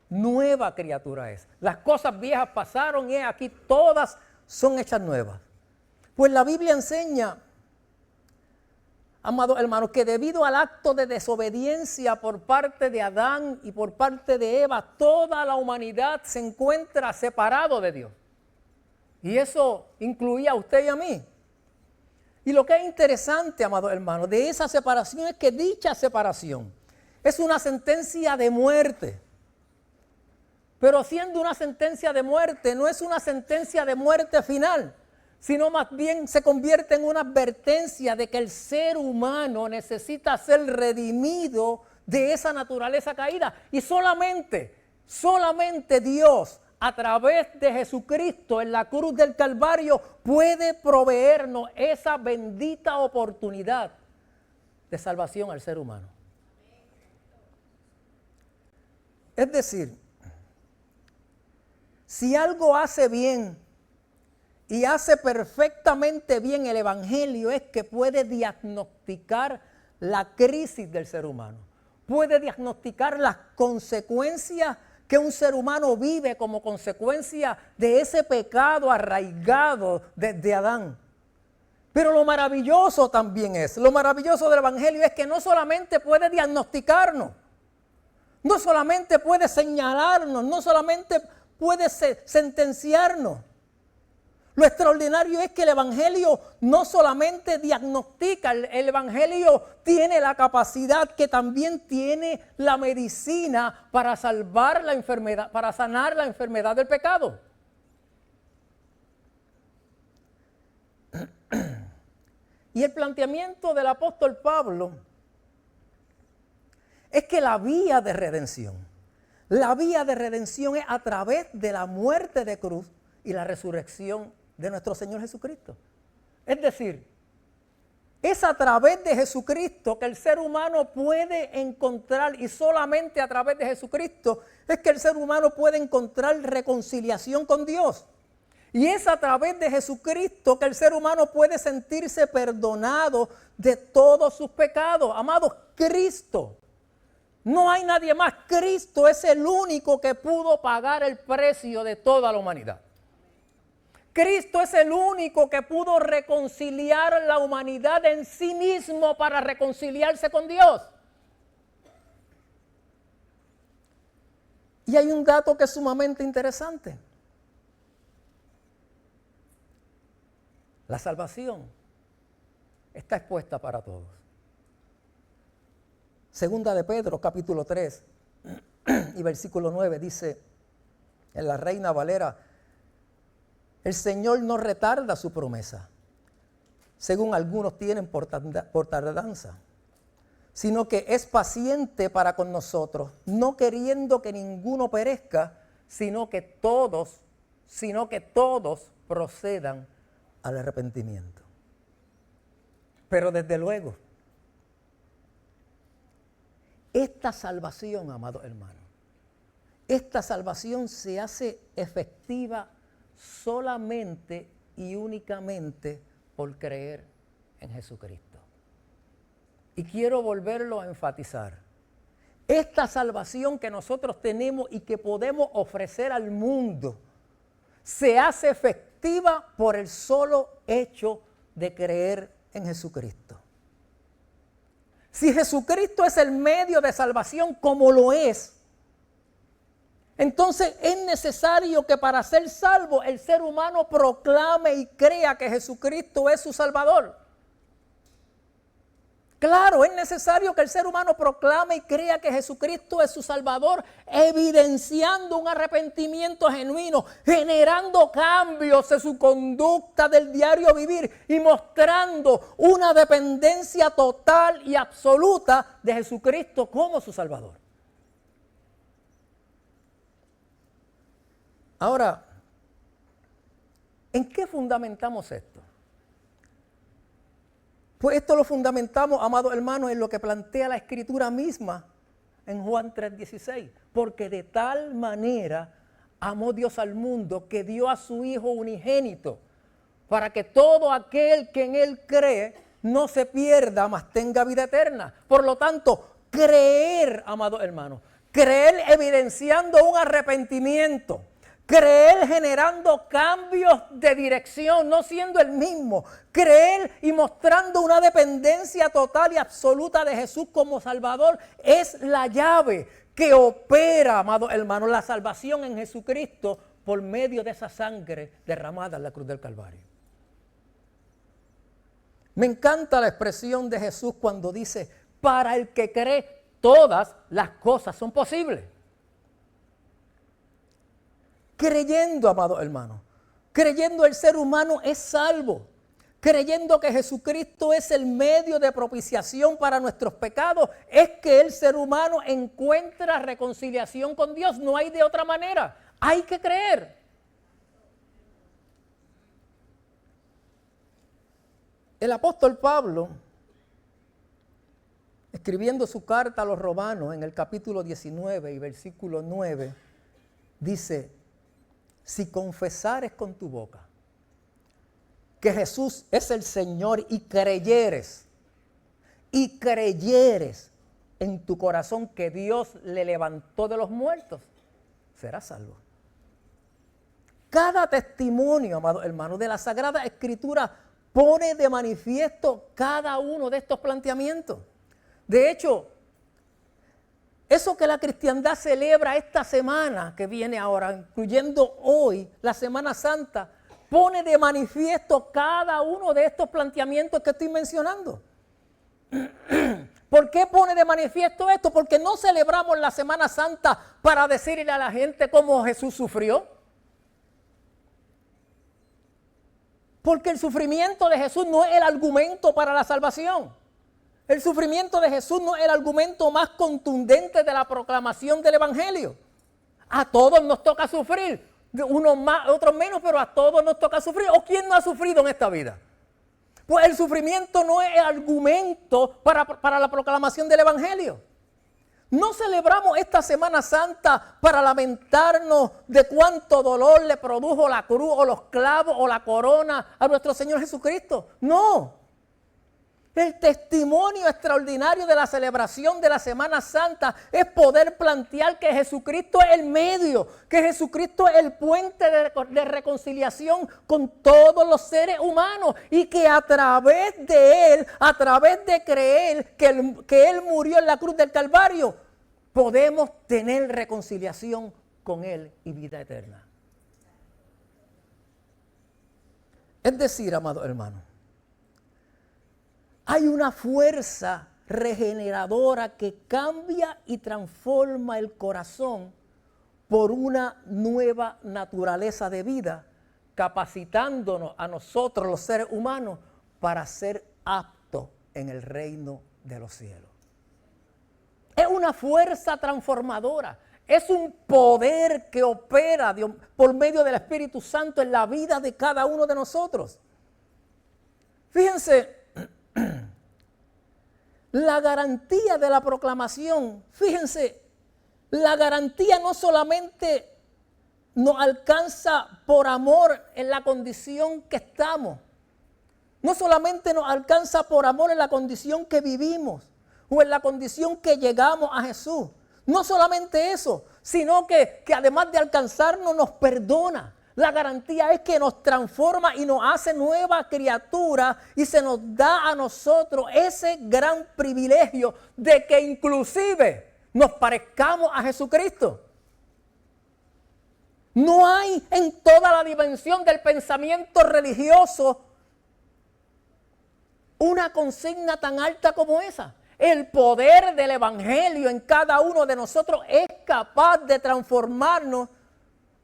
nueva criatura es. Las cosas viejas pasaron y aquí todas son hechas nuevas. Pues la Biblia enseña, amados hermanos, que debido al acto de desobediencia por parte de Adán y por parte de Eva, toda la humanidad se encuentra separado de Dios. Y eso incluía a usted y a mí. Y lo que es interesante, amados hermanos, de esa separación es que dicha separación es una sentencia de muerte. Pero siendo una sentencia de muerte, no es una sentencia de muerte final, sino más bien se convierte en una advertencia de que el ser humano necesita ser redimido de esa naturaleza caída. Y solamente Dios, a través de Jesucristo en la cruz del Calvario, puede proveernos esa bendita oportunidad de salvación al ser humano. Es decir, si algo hace bien y hace perfectamente bien el Evangelio, es que puede diagnosticar la crisis del ser humano. Puede diagnosticar las consecuencias que un ser humano vive como consecuencia de ese pecado arraigado desde Adán. Pero lo maravilloso también lo maravilloso del Evangelio es que no solamente puede diagnosticarnos, no solamente puede señalarnos, no solamente puede sentenciarnos. Lo extraordinario es que el Evangelio no solamente diagnostica, el Evangelio tiene la capacidad que también tiene la medicina para salvar la enfermedad, para sanar la enfermedad del pecado. Y el planteamiento del apóstol Pablo es que la vía de redención es a través de la muerte de cruz y la resurrección de nuestro Señor Jesucristo. Es decir, es a través de Jesucristo que el ser humano puede encontrar, y solamente a través de Jesucristo es que el ser humano puede encontrar reconciliación con Dios. Y es a través de Jesucristo que el ser humano puede sentirse perdonado de todos sus pecados. Amados, Cristo. No hay nadie más. Cristo es el único que pudo pagar el precio de toda la humanidad. Cristo es el único que pudo reconciliar la humanidad en sí mismo para reconciliarse con Dios. Y hay un dato que es sumamente interesante. La salvación está expuesta para todos. Segunda de Pedro, capítulo 3 y versículo 9 dice en la Reina Valera: el Señor no retarda su promesa, según algunos tienen por tardanza, sino que es paciente para con nosotros, no queriendo que ninguno perezca, sino que todos procedan al arrepentimiento. Pero desde luego, esta salvación, amados hermanos, esta salvación se hace efectiva solamente y únicamente por creer en Jesucristo. Y quiero volverlo a enfatizar. Esta salvación que nosotros tenemos y que podemos ofrecer al mundo se hace efectiva por el solo hecho de creer en Jesucristo. Si Jesucristo es el medio de salvación como lo es, entonces es necesario que para ser salvo el ser humano proclame y crea que Jesucristo es su Salvador. Claro, es necesario que el ser humano proclame y crea que Jesucristo es su Salvador, evidenciando un arrepentimiento genuino, generando cambios en su conducta del diario vivir y mostrando una dependencia total y absoluta de Jesucristo como su Salvador. Ahora, ¿en qué fundamentamos esto? Pues esto lo fundamentamos, amados hermanos, en lo que plantea la Escritura misma en Juan 3:16. Porque de tal manera amó Dios al mundo que dio a su Hijo unigénito, para que todo aquel que en Él cree no se pierda, mas tenga vida eterna. Por lo tanto, creer, amados hermanos, creer evidenciando un arrepentimiento, creer generando cambios de dirección, no siendo el mismo. Creer y mostrando una dependencia total y absoluta de Jesús como Salvador es la llave que opera, amados hermanos, la salvación en Jesucristo por medio de esa sangre derramada en la cruz del Calvario. Me encanta la expresión de Jesús cuando dice: para el que cree, todas las cosas son posibles. Creyendo, amados hermanos, creyendo el ser humano es salvo, creyendo que Jesucristo es el medio de propiciación para nuestros pecados, es que el ser humano encuentra reconciliación con Dios. No hay de otra manera, hay que creer. El apóstol Pablo, escribiendo su carta a los romanos en el capítulo 19 y versículo 9, dice: si confesares con tu boca que Jesús es el Señor y creyeres en tu corazón que Dios le levantó de los muertos, serás salvo. Cada testimonio, amados hermanos, de la Sagrada Escritura pone de manifiesto cada uno de estos planteamientos. De hecho, eso que la cristiandad celebra esta semana que viene ahora, incluyendo hoy, la Semana Santa, pone de manifiesto cada uno de estos planteamientos que estoy mencionando. ¿Por qué pone de manifiesto esto? Porque no celebramos la Semana Santa para decirle a la gente cómo Jesús sufrió. Porque el sufrimiento de Jesús no es el argumento para la salvación. El sufrimiento de Jesús no es el argumento más contundente de la proclamación del Evangelio. A todos nos toca sufrir, unos más, otros menos, pero a todos nos toca sufrir. ¿O quién no ha sufrido en esta vida? Pues el sufrimiento no es el argumento para la proclamación del Evangelio. No celebramos esta Semana Santa para lamentarnos de cuánto dolor le produjo la cruz o los clavos o la corona a nuestro Señor Jesucristo. No. El testimonio extraordinario de la celebración de la Semana Santa es poder plantear que Jesucristo es el medio, que Jesucristo es el puente de reconciliación con todos los seres humanos y que a través de Él, a través de creer que Él murió en la cruz del Calvario, podemos tener reconciliación con Él y vida eterna. Es decir, amado hermano, hay una fuerza regeneradora que cambia y transforma el corazón por una nueva naturaleza de vida, capacitándonos a nosotros los seres humanos para ser aptos en el reino de los cielos. Es una fuerza transformadora, es un poder que opera por medio del Espíritu Santo en la vida de cada uno de nosotros. Fíjense, la garantía de la proclamación, fíjense, la garantía no solamente nos alcanza por amor en la condición que estamos, no solamente nos alcanza por amor en la condición que vivimos o en la condición que llegamos a Jesús. No solamente eso, sino que además de alcanzarnos nos perdona. La garantía es que nos transforma y nos hace nueva criatura y se nos da a nosotros ese gran privilegio de que inclusive nos parezcamos a Jesucristo. No hay en toda la dimensión del pensamiento religioso una consigna tan alta como esa. El poder del Evangelio en cada uno de nosotros es capaz de transformarnos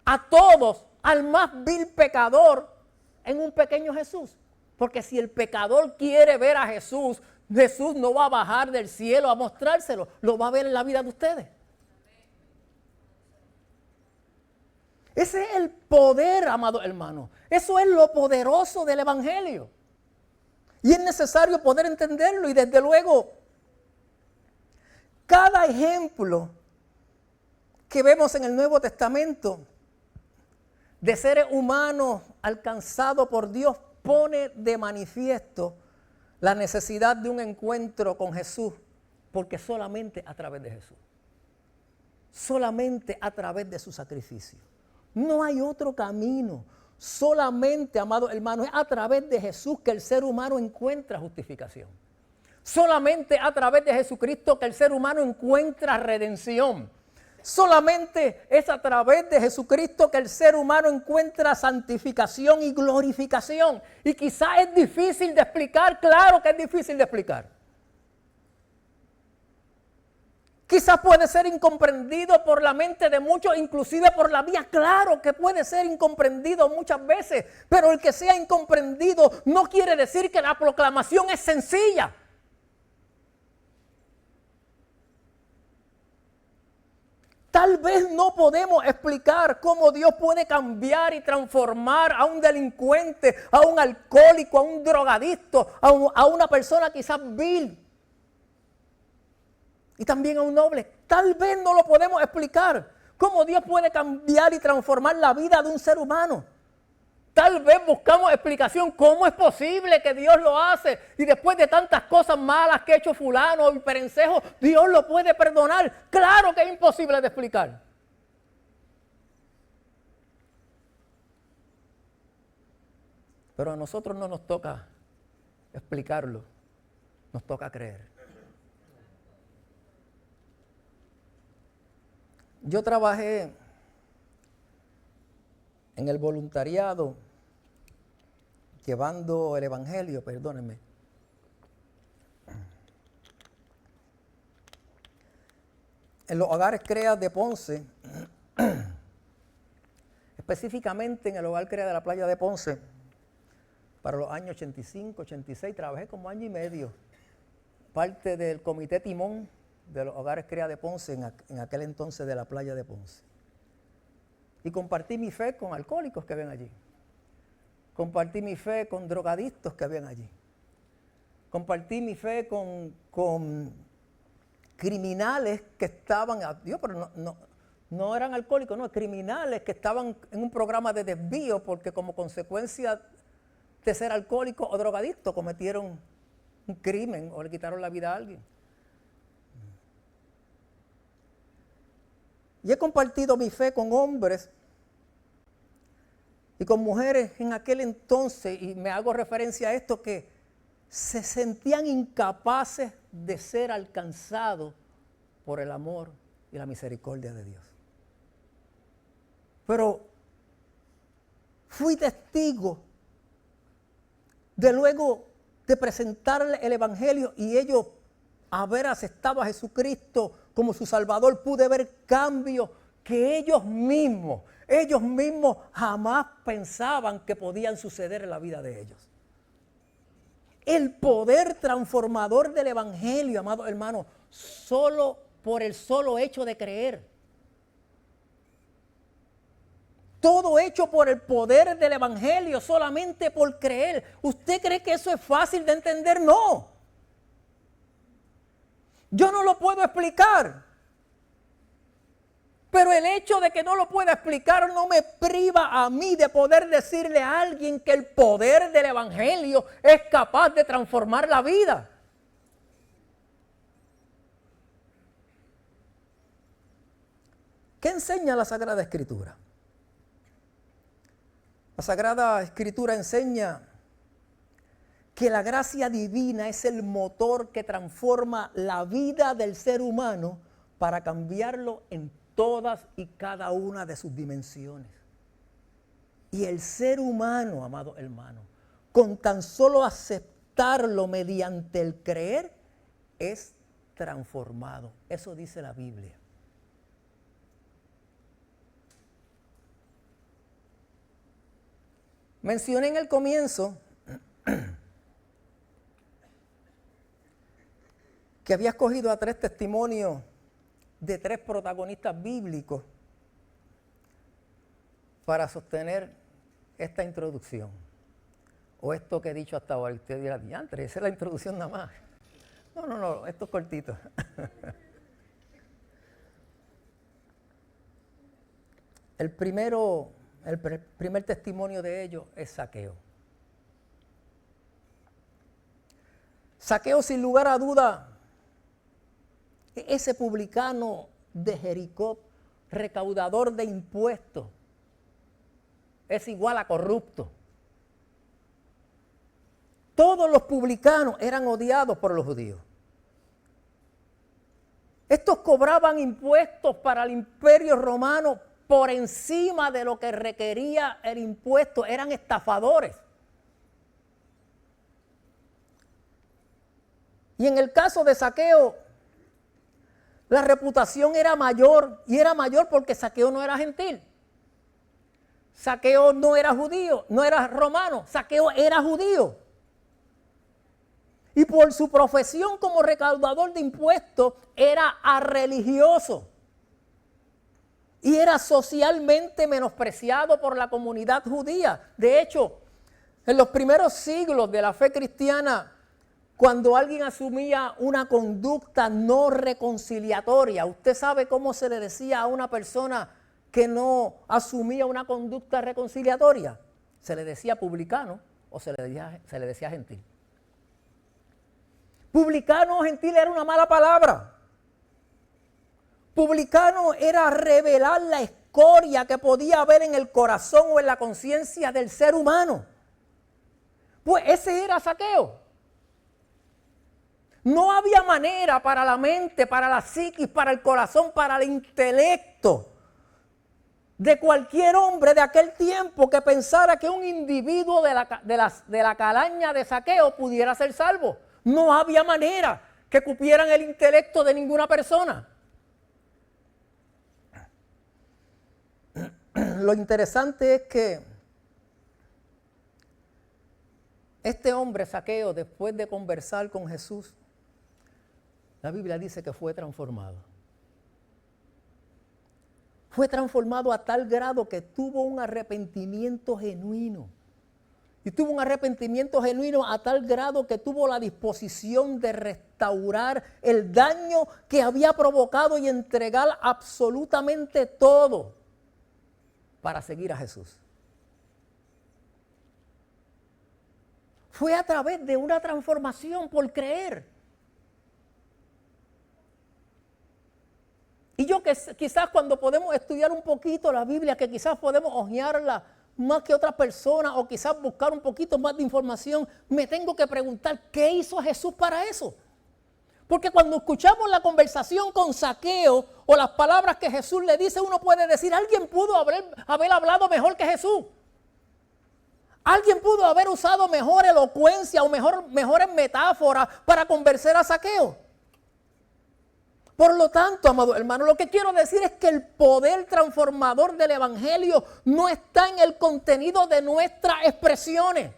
a todos, al más vil pecador, en un pequeño Jesús. Porque si el pecador quiere ver a Jesús, Jesús no va a bajar del cielo a mostrárselo, lo va a ver en la vida de ustedes. Ese es el poder, amado hermano. Eso es lo poderoso del Evangelio. Y es necesario poder entenderlo y desde luego, cada ejemplo que vemos en el Nuevo Testamento de seres humanos alcanzados por Dios pone de manifiesto la necesidad de un encuentro con Jesús, porque solamente a través de Jesús, solamente a través de su sacrificio. No hay otro camino. Solamente, amados hermanos, es a través de Jesús que el ser humano encuentra justificación. Solamente a través de Jesucristo que el ser humano encuentra redención. Solamente es a través de Jesucristo que el ser humano encuentra santificación y glorificación. Y quizás es difícil de explicar, claro que es difícil de explicar. Quizás puede ser incomprendido por la mente de muchos, inclusive por la mía. Claro que puede ser incomprendido muchas veces, pero el que sea incomprendido no quiere decir que la proclamación es sencilla. Tal vez no podemos explicar cómo Dios puede cambiar y transformar a un delincuente, a un alcohólico, a un drogadicto, a una persona quizás vil. Y también a un noble. Tal vez no lo podemos explicar. ¿Cómo Dios puede cambiar y transformar la vida de un ser humano? Tal vez buscamos explicación. ¿Cómo es posible que Dios lo hace? Y después de tantas cosas malas que ha hecho fulano y perencejo, Dios lo puede perdonar. Claro que es imposible de explicar. Pero a nosotros no nos toca explicarlo. Nos toca creer. Yo trabajé en el voluntariado llevando el Evangelio, perdónenme. En los hogares CREA de Ponce, específicamente en el hogar CREA de la playa de Ponce, para los años 85, 86, trabajé como año y medio, parte del comité timón de los hogares CREA de Ponce en aquel entonces de la playa de Ponce. Y compartí mi fe con alcohólicos que habían allí. Compartí mi fe con drogadictos que habían allí. Compartí mi fe con criminales que estaban, Dios, pero no eran alcohólicos, no, criminales que estaban en un programa de desvío porque como consecuencia de ser alcohólicos o drogadictos cometieron un crimen o le quitaron la vida a alguien. Y he compartido mi fe con hombres y con mujeres en aquel entonces, y me hago referencia a esto, que se sentían incapaces de ser alcanzados por el amor y la misericordia de Dios. Pero fui testigo de luego de presentarle el Evangelio y ellos haber aceptado a Jesucristo como su Salvador, pude ver cambios que ellos mismos jamás pensaban que podían suceder en la vida de ellos. El poder transformador del Evangelio, amados hermanos, solo por el solo hecho de creer. Todo hecho por el poder del Evangelio, solamente por creer. ¿Usted cree que eso es fácil de entender? No. Yo no lo puedo explicar. Pero el hecho de que no lo pueda explicar no me priva a mí de poder decirle a alguien que el poder del Evangelio es capaz de transformar la vida. ¿Qué enseña la Sagrada Escritura? La Sagrada Escritura enseña que la gracia divina es el motor que transforma la vida del ser humano para cambiarlo en todas y cada una de sus dimensiones. Y el ser humano, amado hermano, con tan solo aceptarlo mediante el creer, es transformado. Eso dice la Biblia. Mencioné en el comienzo que había escogido a 3 testimonios de 3 protagonistas bíblicos para sostener esta introducción. O esto que he dicho hasta ahora. Usted dirá, diantre, esa es la introducción nada más. No, esto es cortito. El primer testimonio de ellos es Zaqueo. Zaqueo, sin lugar a duda, ese publicano de Jericó, recaudador de impuestos, es igual a corrupto. Todos los publicanos eran odiados por los judíos. Estos cobraban impuestos para el Imperio Romano por encima de lo que requería el impuesto. Eran estafadores. Y en el caso de Zaqueo, la reputación era mayor, y era mayor porque Zaqueo no era gentil. Zaqueo no era judío, no era romano, Zaqueo era judío. Y por su profesión como recaudador de impuestos, era religioso. Y era socialmente menospreciado por la comunidad judía. De hecho, en los primeros siglos de la fe cristiana, cuando alguien asumía una conducta no reconciliatoria, ¿usted sabe cómo se le decía a una persona que no asumía una conducta reconciliatoria? Se le decía publicano o se le decía gentil. Publicano o gentil era una mala palabra. Publicano era revelar la escoria que podía haber en el corazón o en la conciencia del ser humano. Pues ese era Zaqueo. No había manera para la mente, para la psiquis, para el corazón, para el intelecto de cualquier hombre de aquel tiempo que pensara que un individuo de la calaña de Zaqueo pudiera ser salvo. No había manera que cupieran el intelecto de ninguna persona. Lo interesante es que este hombre, Zaqueo, después de conversar con Jesús, la Biblia dice que fue transformado. Fue transformado a tal grado que tuvo un arrepentimiento genuino. Y tuvo un arrepentimiento genuino a tal grado que tuvo la disposición de restaurar el daño que había provocado y entregar absolutamente todo para seguir a Jesús. Fue a través de una transformación por creer. Y yo que quizás cuando podemos estudiar un poquito la Biblia, que quizás podemos hojearla más que otras personas o quizás buscar un poquito más de información, me tengo que preguntar, ¿qué hizo Jesús para eso? Porque cuando escuchamos la conversación con Zaqueo o las palabras que Jesús le dice, uno puede decir, alguien pudo haber hablado mejor que Jesús. Alguien pudo haber usado mejor elocuencia o mejores metáforas para convencer a Zaqueo. Por lo tanto, amado hermano, lo que quiero decir es que el poder transformador del evangelio no está en el contenido de nuestras expresiones.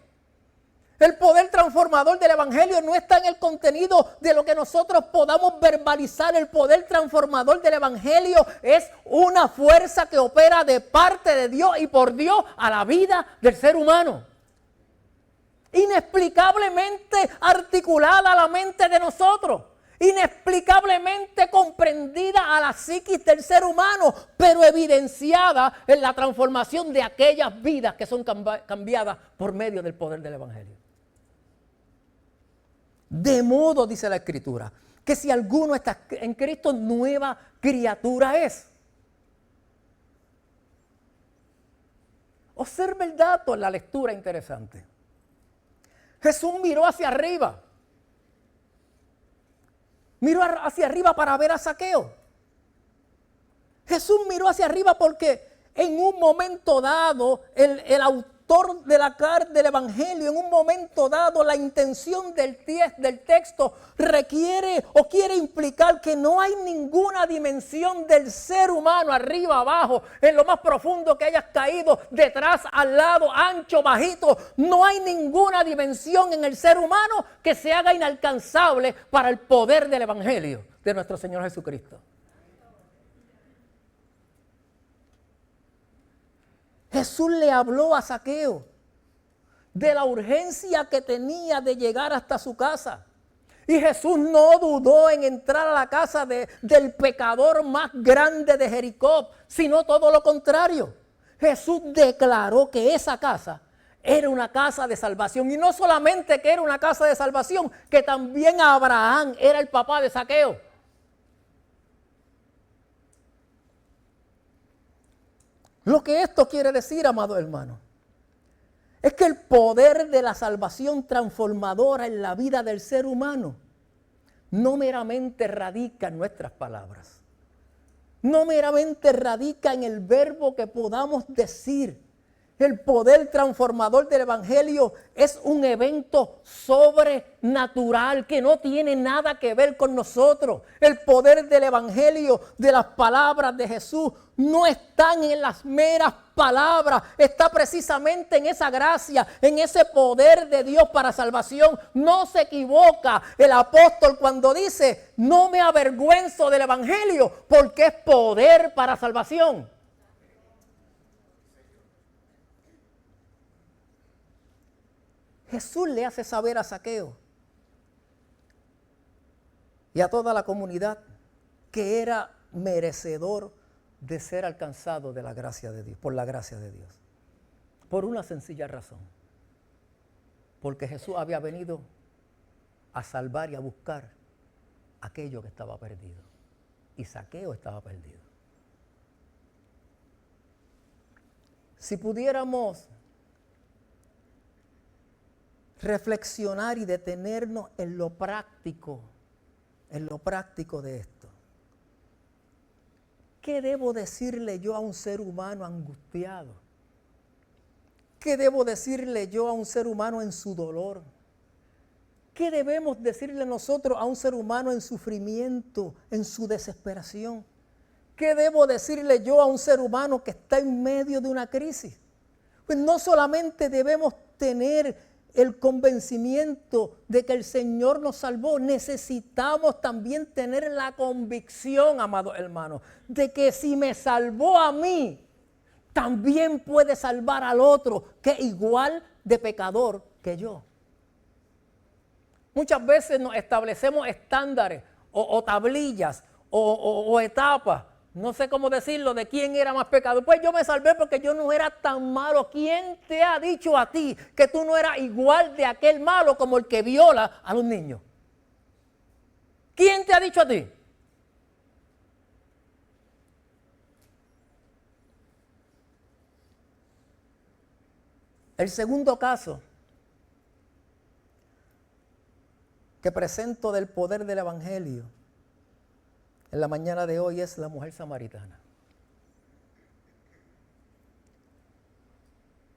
El poder transformador del evangelio no está en el contenido de lo que nosotros podamos verbalizar. El poder transformador del evangelio es una fuerza que opera de parte de Dios y por Dios a la vida del ser humano. Inexplicablemente articulada a la mente de nosotros. Inexplicablemente comprendida a la psiquis del ser humano, pero evidenciada en la transformación de aquellas vidas que son cambiadas por medio del poder del evangelio. De modo, dice la Escritura, que si alguno está en Cristo, nueva criatura es. Observe el dato en la lectura interesante. Jesús miró hacia arriba. Miró hacia arriba para ver a Zaqueo. Jesús miró hacia arriba porque en un momento dado, el autor del evangelio, en un momento dado, la intención del texto requiere o quiere implicar que no hay ninguna dimensión del ser humano, arriba, abajo, en lo más profundo que hayas caído, detrás, al lado, ancho, bajito. No hay ninguna dimensión en el ser humano que se haga inalcanzable para el poder del evangelio de nuestro Señor Jesucristo. Jesús le habló a Zaqueo de la urgencia que tenía de llegar hasta su casa. Y Jesús no dudó en entrar a la casa del pecador más grande de Jericó, sino todo lo contrario. Jesús declaró que esa casa era una casa de salvación. Y no solamente que era una casa de salvación, que también Abraham era el papá de Zaqueo. Lo que esto quiere decir, amado hermano, es que el poder de la salvación transformadora en la vida del ser humano no meramente radica en nuestras palabras, no meramente radica en el verbo que podamos decir. El poder transformador del evangelio es un evento sobrenatural que no tiene nada que ver con nosotros. El poder del evangelio, de las palabras de Jesús, no están en las meras palabras, está precisamente en esa gracia, en ese poder de Dios para salvación. No se equivoca el apóstol cuando dice: no me avergüenzo del evangelio, porque es poder para salvación. Jesús le hace saber a Zaqueo y a toda la comunidad que era merecedor de ser alcanzado de la gracia de Dios, por la gracia de Dios. Por una sencilla razón. Porque Jesús había venido a salvar y a buscar aquello que estaba perdido. Y Zaqueo estaba perdido. Si pudiéramos reflexionar y detenernos en lo práctico de esto. ¿Qué debo decirle yo a un ser humano angustiado? ¿Qué debo decirle yo a un ser humano en su dolor? ¿Qué debemos decirle nosotros a un ser humano en sufrimiento, en su desesperación? ¿Qué debo decirle yo a un ser humano que está en medio de una crisis? Pues no solamente debemos tener el convencimiento de que el Señor nos salvó, necesitamos también tener la convicción, amados hermanos, de que si me salvó a mí, también puede salvar al otro, que es igual de pecador que yo. Muchas veces nos establecemos estándares o tablillas o etapas. No sé cómo decirlo, de quién era más pecador. Pues yo me salvé porque yo no era tan malo. ¿Quién te ha dicho a ti que tú no eras igual de aquel malo como el que viola a los niños? ¿Quién te ha dicho a ti? El segundo caso que presento del poder del evangelio en la mañana de hoy es la mujer samaritana.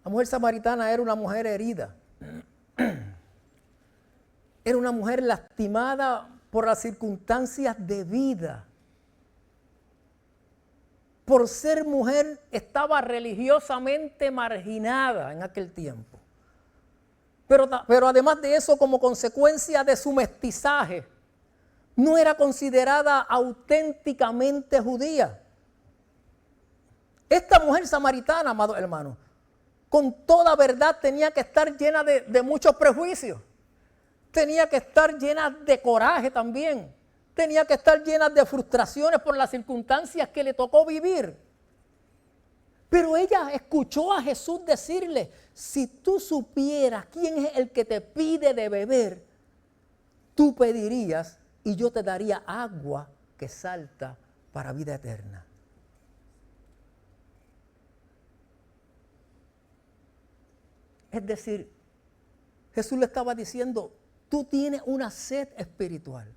La mujer samaritana era una mujer herida. Era una mujer lastimada por las circunstancias de vida. Por ser mujer estaba religiosamente marginada en aquel tiempo. Pero además de eso, como consecuencia de su mestizaje, no era considerada auténticamente judía. Esta mujer samaritana, amados hermanos, con toda verdad tenía que estar llena de muchos prejuicios. Tenía que estar llena de coraje también. Tenía que estar llena de frustraciones por las circunstancias que le tocó vivir. Pero ella escuchó a Jesús decirle, si tú supieras quién es el que te pide de beber, tú pedirías y yo te daría agua que salta para vida eterna. Es decir, Jesús le estaba diciendo, tú tienes una sed espiritual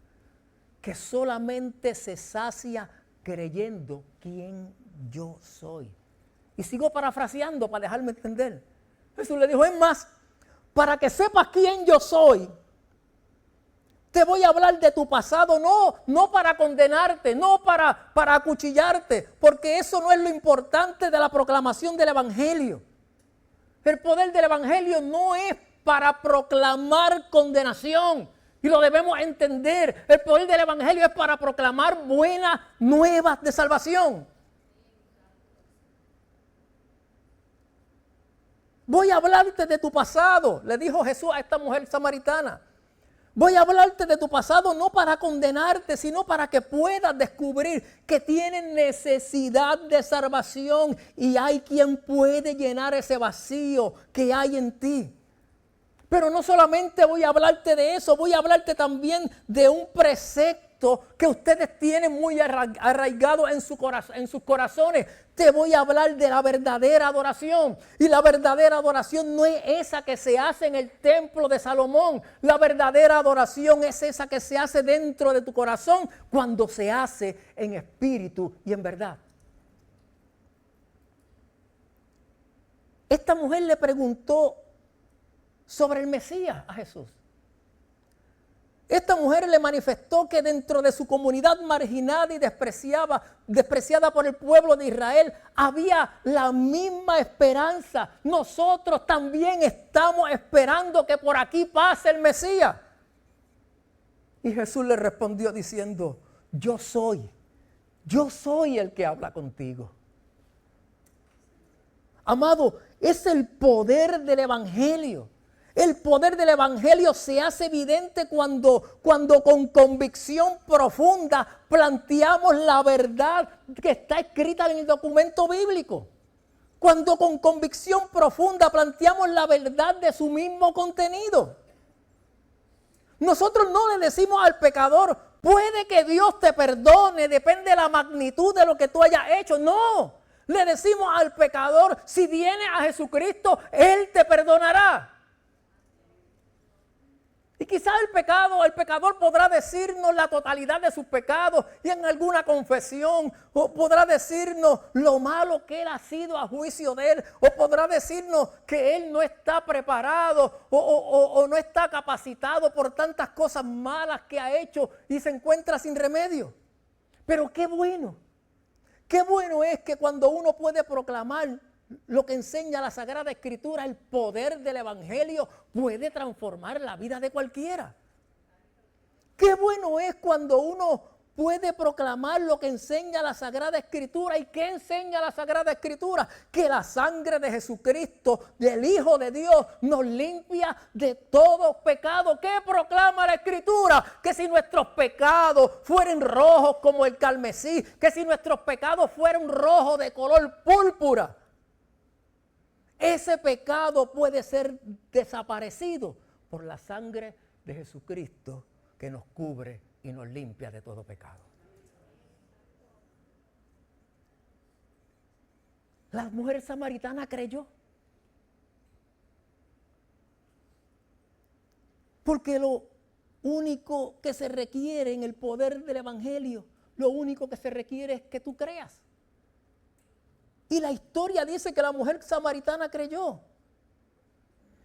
que solamente se sacia creyendo quién yo soy. Y sigo parafraseando para dejarme entender. Jesús le dijo, es más, para que sepas quién yo soy, te voy a hablar de tu pasado, no para condenarte, no para acuchillarte, porque eso no es lo importante de la proclamación del Evangelio. El poder del Evangelio no es para proclamar condenación, y lo debemos entender. El poder del Evangelio es para proclamar buenas nuevas de salvación. Voy a hablarte de tu pasado, le dijo Jesús a esta mujer samaritana. Voy a hablarte de tu pasado no para condenarte, sino para que puedas descubrir que tienes necesidad de salvación y hay quien puede llenar ese vacío que hay en ti. Pero no solamente voy a hablarte de eso, voy a hablarte también de un precepto que ustedes tienen muy arraigado en sus corazones. Te voy a hablar de la verdadera adoración. Y la verdadera adoración no es esa que se hace en el templo de Salomón. La verdadera adoración es esa que se hace dentro de tu corazón cuando se hace en espíritu y en verdad. Esta mujer le preguntó sobre el Mesías a Jesús. Esta mujer le manifestó que dentro de su comunidad marginada y despreciada por el pueblo de Israel, había la misma esperanza. Nosotros también estamos esperando que por aquí pase el Mesías. Y Jesús le respondió diciendo, yo soy el que habla contigo. Amado, es el poder del Evangelio. El poder del Evangelio se hace evidente cuando con convicción profunda planteamos la verdad que está escrita en el documento bíblico. Cuando con convicción profunda planteamos la verdad de su mismo contenido. Nosotros no le decimos al pecador, puede que Dios te perdone, depende de la magnitud de lo que tú hayas hecho. No, le decimos al pecador, si vienes a Jesucristo, Él te perdonará. Y quizás el pecador podrá decirnos la totalidad de sus pecados y en alguna confesión, o podrá decirnos lo malo que él ha sido a juicio de él, o podrá decirnos que él no está preparado o no está capacitado por tantas cosas malas que ha hecho y se encuentra sin remedio. Pero qué bueno es que cuando uno puede proclamar lo que enseña la Sagrada Escritura, el poder del Evangelio puede transformar la vida de cualquiera. Qué bueno es cuando uno puede proclamar lo que enseña la Sagrada Escritura. ¿Y qué enseña la Sagrada Escritura? Que la sangre de Jesucristo, del Hijo de Dios, nos limpia de todo pecado. ¿Qué proclama la Escritura? Que si nuestros pecados fueran rojos como el carmesí, que si nuestros pecados fueran rojos de color púrpura, ese pecado puede ser desaparecido por la sangre de Jesucristo que nos cubre y nos limpia de todo pecado. La mujer samaritana creyó. Porque lo único que se requiere en el poder del Evangelio, lo único que se requiere es que tú creas. Y la historia dice que la mujer samaritana creyó.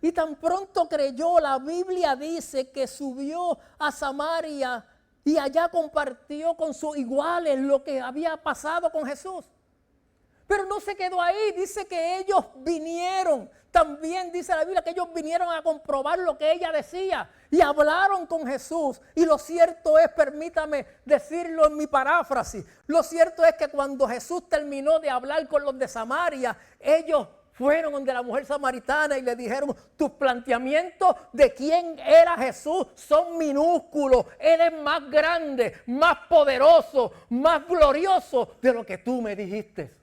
Y tan pronto creyó, la Biblia dice que subió a Samaria y allá compartió con sus iguales lo que había pasado con Jesús. Pero no se quedó ahí, dice que ellos vinieron, también dice la Biblia que ellos vinieron a comprobar lo que ella decía y hablaron con Jesús. Y lo cierto es, permítame decirlo en mi paráfrasis, lo cierto es que cuando Jesús terminó de hablar con los de Samaria, ellos fueron donde la mujer samaritana y le dijeron: tus planteamientos de quién era Jesús son minúsculos. Él es más grande, más poderoso, más glorioso de lo que tú me dijiste.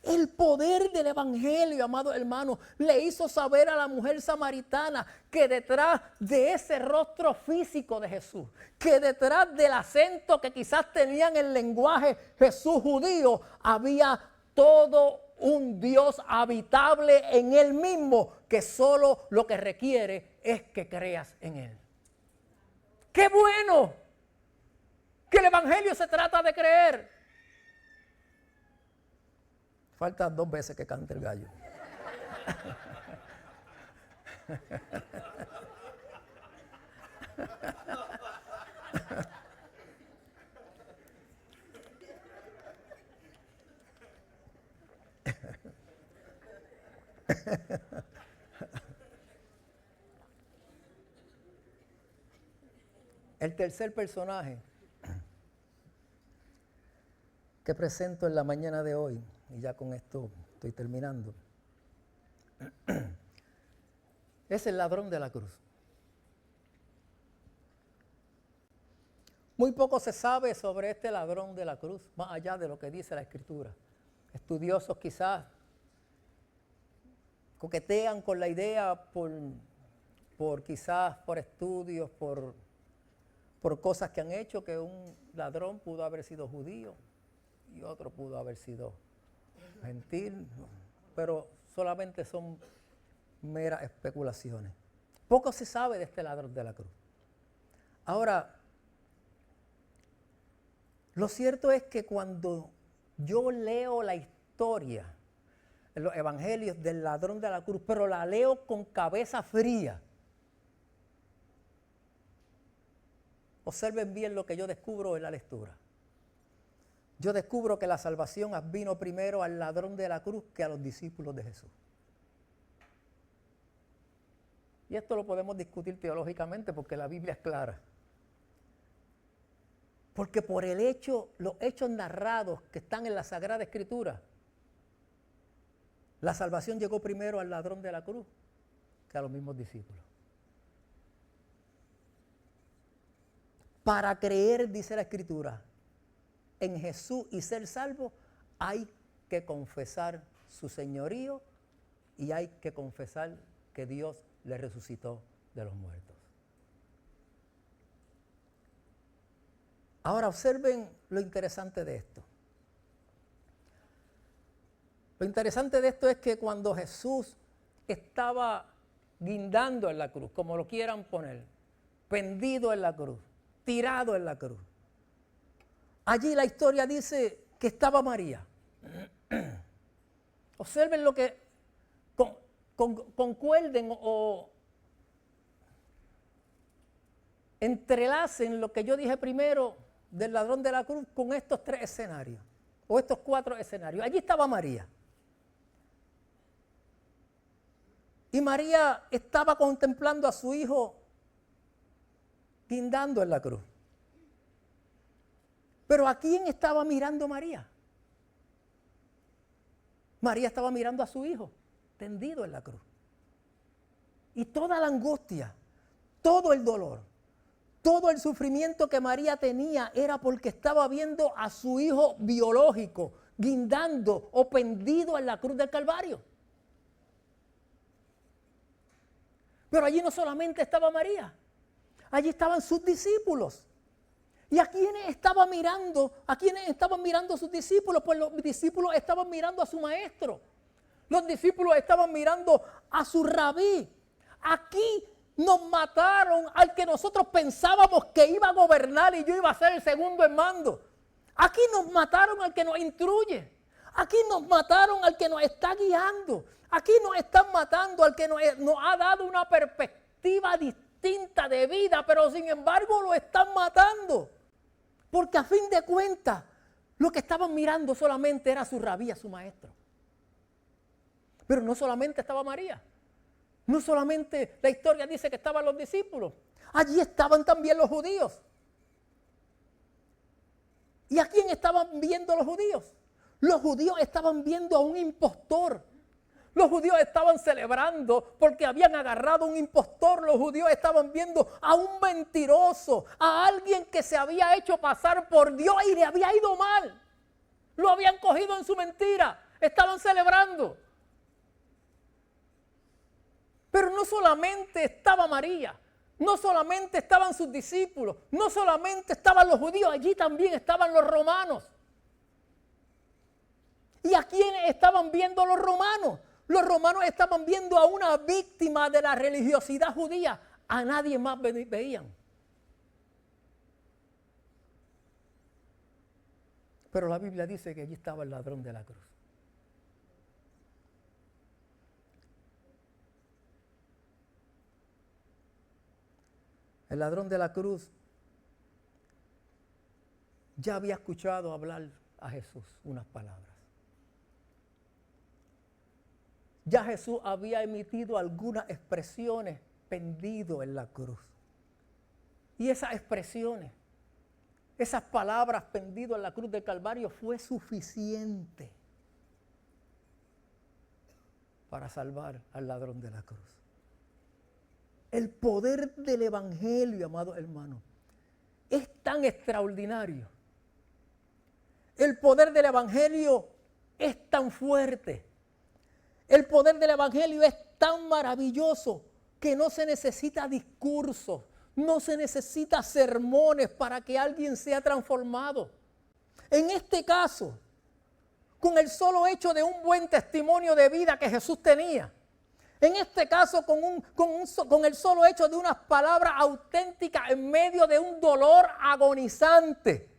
El poder del evangelio, amados hermanos, le hizo saber a la mujer samaritana que detrás de ese rostro físico de Jesús, que detrás del acento que quizás tenía en el lenguaje Jesús judío, había todo un Dios habitable en Él mismo, que solo lo que requiere es que creas en Él. ¡Qué bueno! Que el evangelio se trata de creer. Faltan 2 veces que cante el gallo. El tercer personaje que presento en la mañana de hoy, y ya con esto estoy terminando, es el ladrón de la cruz. Muy poco se sabe sobre este ladrón de la cruz, más allá de lo que dice la Escritura. Estudiosos quizás coquetean con la idea quizás por estudios, por cosas que han hecho, que un ladrón pudo haber sido judío y otro pudo haber sido gentil, pero solamente son meras especulaciones. Poco se sabe de este ladrón de la cruz. Ahora, lo cierto es que cuando yo leo la historia en los evangelios del ladrón de la cruz, pero la leo con cabeza fría, observen bien lo que yo descubro en la lectura. Yo descubro que la salvación vino primero al ladrón de la cruz que a los discípulos de Jesús. Y esto lo podemos discutir teológicamente porque la Biblia es clara. Porque por los hechos narrados que están en la Sagrada Escritura, la salvación llegó primero al ladrón de la cruz que a los mismos discípulos. Para creer, dice la Escritura, en Jesús y ser salvo, hay que confesar su señorío y hay que confesar que Dios le resucitó de los muertos. Ahora observen lo interesante de esto. Lo interesante de esto es que cuando Jesús estaba guindando en la cruz, como lo quieran poner, pendido en la cruz, tirado en la cruz, allí la historia dice que estaba María. Observen lo que concuerden o entrelacen lo que yo dije primero del ladrón de la cruz con estos 3 escenarios o estos 4 escenarios. Allí estaba María. Y María estaba contemplando a su hijo guindando en la cruz. Pero ¿a quién estaba mirando María? María estaba mirando a su hijo, tendido en la cruz. Y toda la angustia, todo el dolor, todo el sufrimiento que María tenía era porque estaba viendo a su hijo biológico guindando o pendido en la cruz del Calvario. Pero allí no solamente estaba María, allí estaban sus discípulos. ¿Y a quiénes estaban mirando? ¿A quiénes estaban mirando sus discípulos? Pues los discípulos estaban mirando a su maestro. Los discípulos estaban mirando a su rabí. Aquí nos mataron al que nosotros pensábamos que iba a gobernar y yo iba a ser el segundo en mando. Aquí nos mataron al que nos instruye. Aquí nos mataron al que nos está guiando. Aquí nos están matando al que nos ha dado una perspectiva distinta de vida, pero sin embargo lo están matando. Porque a fin de cuentas, lo que estaban mirando solamente era su rabí, su maestro. Pero no solamente estaba María. No solamente la historia dice que estaban los discípulos. Allí estaban también los judíos. ¿Y a quién estaban viendo los judíos? Los judíos estaban viendo a un impostor. Los judíos estaban celebrando porque habían agarrado a un impostor. Los judíos estaban viendo a un mentiroso, a alguien que se había hecho pasar por Dios y le había ido mal. Lo habían cogido en su mentira. Estaban celebrando. Pero no solamente estaba María, no solamente estaban sus discípulos, no solamente estaban los judíos, allí también estaban los romanos. ¿Y a quiénes estaban viendo los romanos? Los romanos estaban viendo a una víctima de la religiosidad judía. A nadie más veían. Pero la Biblia dice que allí estaba el ladrón de la cruz. El ladrón de la cruz ya había escuchado hablar a Jesús unas palabras. Ya Jesús había emitido algunas expresiones pendido en la cruz. Y esas expresiones, esas palabras pendido en la cruz del Calvario fue suficiente para salvar al ladrón de la cruz. El poder del Evangelio, amados hermanos, es tan extraordinario. El poder del Evangelio es tan fuerte. El poder del Evangelio es tan maravilloso que no se necesita discursos, no se necesita sermones para que alguien sea transformado. En este caso, con el solo hecho de un buen testimonio de vida que Jesús tenía, en este caso con el solo hecho de unas palabras auténticas en medio de un dolor agonizante,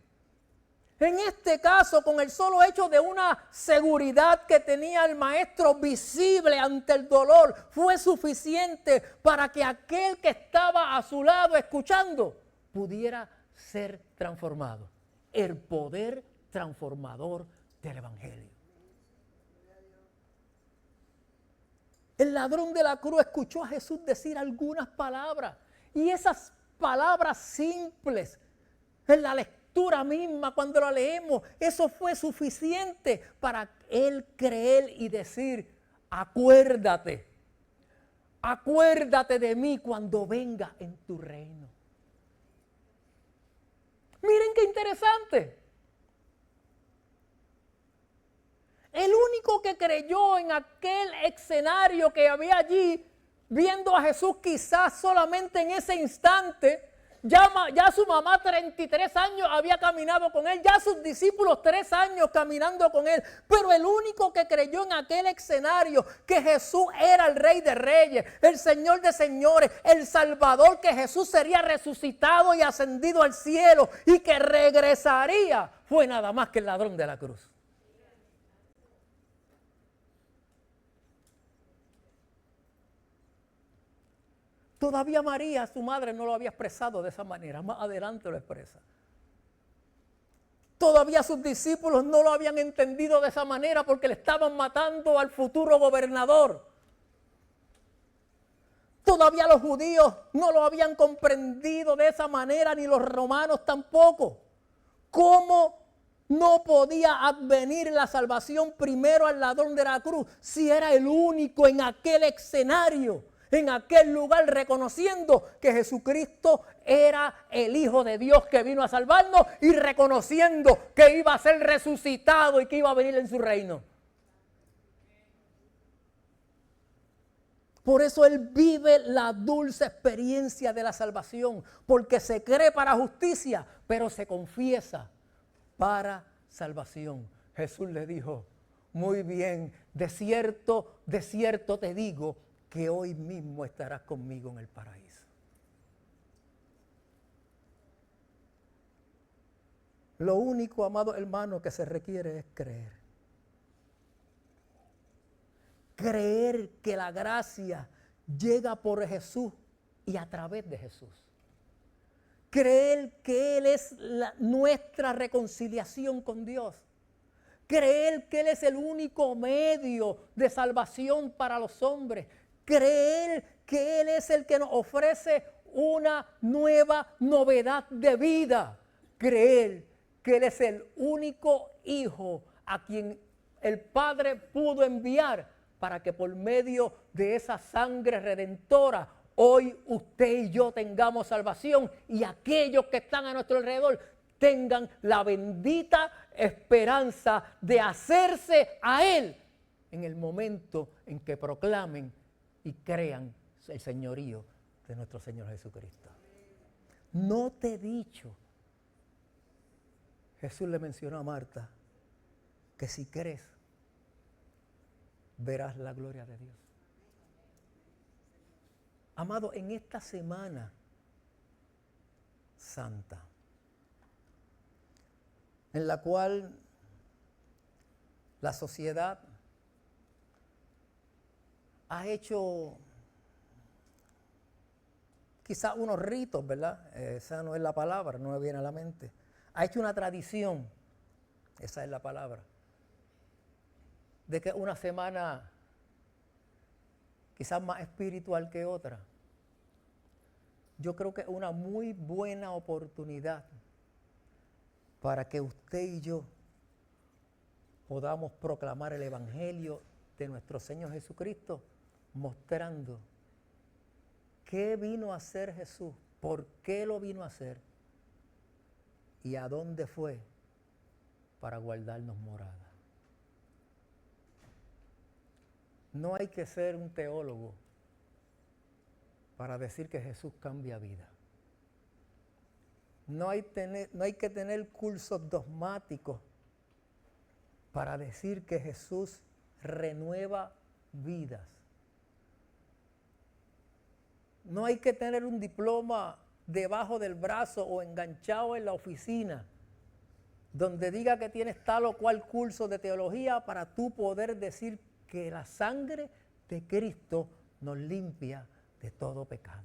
en este caso con el solo hecho de una seguridad que tenía el maestro visible ante el dolor, fue suficiente para que aquel que estaba a su lado escuchando pudiera ser transformado. El poder transformador del Evangelio. El ladrón de la cruz escuchó a Jesús decir algunas palabras, y esas palabras simples en la lectura misma, cuando la leemos, eso fue suficiente para él creer y decir: acuérdate de mí cuando venga en tu reino. Miren qué interesante. El único que creyó en aquel escenario que había allí, viendo a Jesús quizás solamente en ese instante, ya su mamá 33 años había caminado con él, ya sus discípulos 3 años caminando con él, pero el único que creyó en aquel escenario que Jesús era el Rey de Reyes, el Señor de Señores, el Salvador, que Jesús sería resucitado y ascendido al cielo y que regresaría, fue nada más que el ladrón de la cruz. Todavía María, su madre, no lo había expresado de esa manera. Más adelante lo expresa. Todavía sus discípulos no lo habían entendido de esa manera porque le estaban matando al futuro gobernador. Todavía los judíos no lo habían comprendido de esa manera, ni los romanos tampoco. ¿Cómo no podía advenir la salvación primero al ladrón de la cruz si era el único en aquel escenario? En aquel lugar, reconociendo que Jesucristo era el Hijo de Dios que vino a salvarnos y reconociendo que iba a ser resucitado y que iba a venir en su reino. Por eso Él vive la dulce experiencia de la salvación, porque se cree para justicia, pero se confiesa para salvación. Jesús le dijo: muy bien, de cierto te digo, que hoy mismo estarás conmigo en el paraíso. Lo único, amado hermano, que se requiere es creer. Creer que la gracia llega por Jesús y a través de Jesús. Creer que Él es nuestra reconciliación con Dios. Creer que Él es el único medio de salvación para los hombres. Creer que Él es el que nos ofrece una nueva novedad de vida. Creer que Él es el único Hijo a quien el Padre pudo enviar para que por medio de esa sangre redentora hoy usted y yo tengamos salvación y aquellos que están a nuestro alrededor tengan la bendita esperanza de hacerse a Él en el momento en que proclamen y crean el señorío de nuestro Señor Jesucristo. No te he dicho, Jesús le mencionó a Marta, que si crees, verás la gloria de Dios. Amado, en esta semana santa, en la cual la sociedad ha hecho quizás unos ritos, ¿verdad? Esa no es la palabra, no me viene a la mente. Ha hecho una tradición, esa es la palabra, de que una semana quizás más espiritual que otra. Yo creo que es una muy buena oportunidad para que usted y yo podamos proclamar el Evangelio de nuestro Señor Jesucristo, mostrando qué vino a hacer Jesús, por qué lo vino a hacer y a dónde fue para guardarnos morada. No hay que ser un teólogo para decir que Jesús cambia vida. No hay que tener cursos dogmáticos para decir que Jesús renueva vidas. No hay que tener un diploma debajo del brazo o enganchado en la oficina donde diga que tienes tal o cual curso de teología para tú poder decir que la sangre de Cristo nos limpia de todo pecado.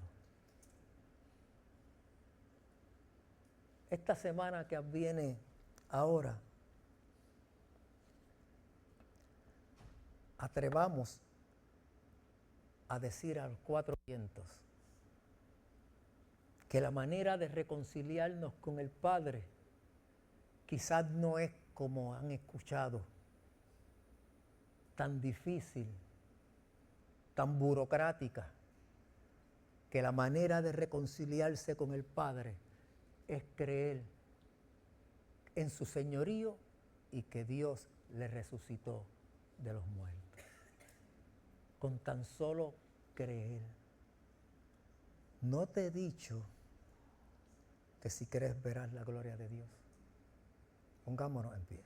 Esta semana que viene ahora, atrevamos a decir a los cuatro vientos que la manera de reconciliarnos con el Padre quizás no es como han escuchado, tan difícil, tan burocrática, que la manera de reconciliarse con el Padre es creer en su señorío y que Dios le resucitó de los muertos. Con tan solo creer. No te he dicho que si crees verás la gloria de Dios. Pongámonos en pie.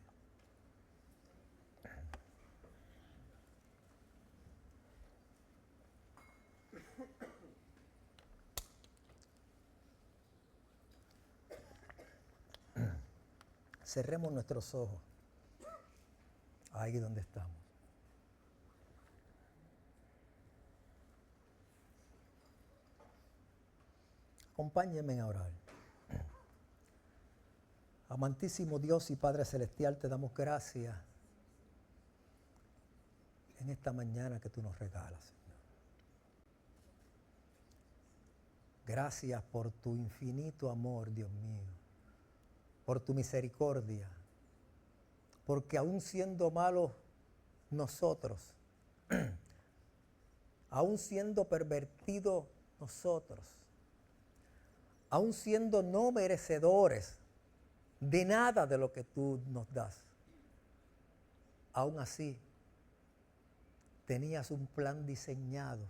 Cerremos nuestros ojos, ahí donde estamos. Acompáñenme a orar. Amantísimo Dios y Padre Celestial, te damos gracias en esta mañana que tú nos regalas, Señor. Gracias por tu infinito amor, Dios mío. Por tu misericordia, porque aún siendo malos nosotros, aún siendo pervertidos nosotros, aún siendo no merecedores de nada de lo que tú nos das, aún así tenías un plan diseñado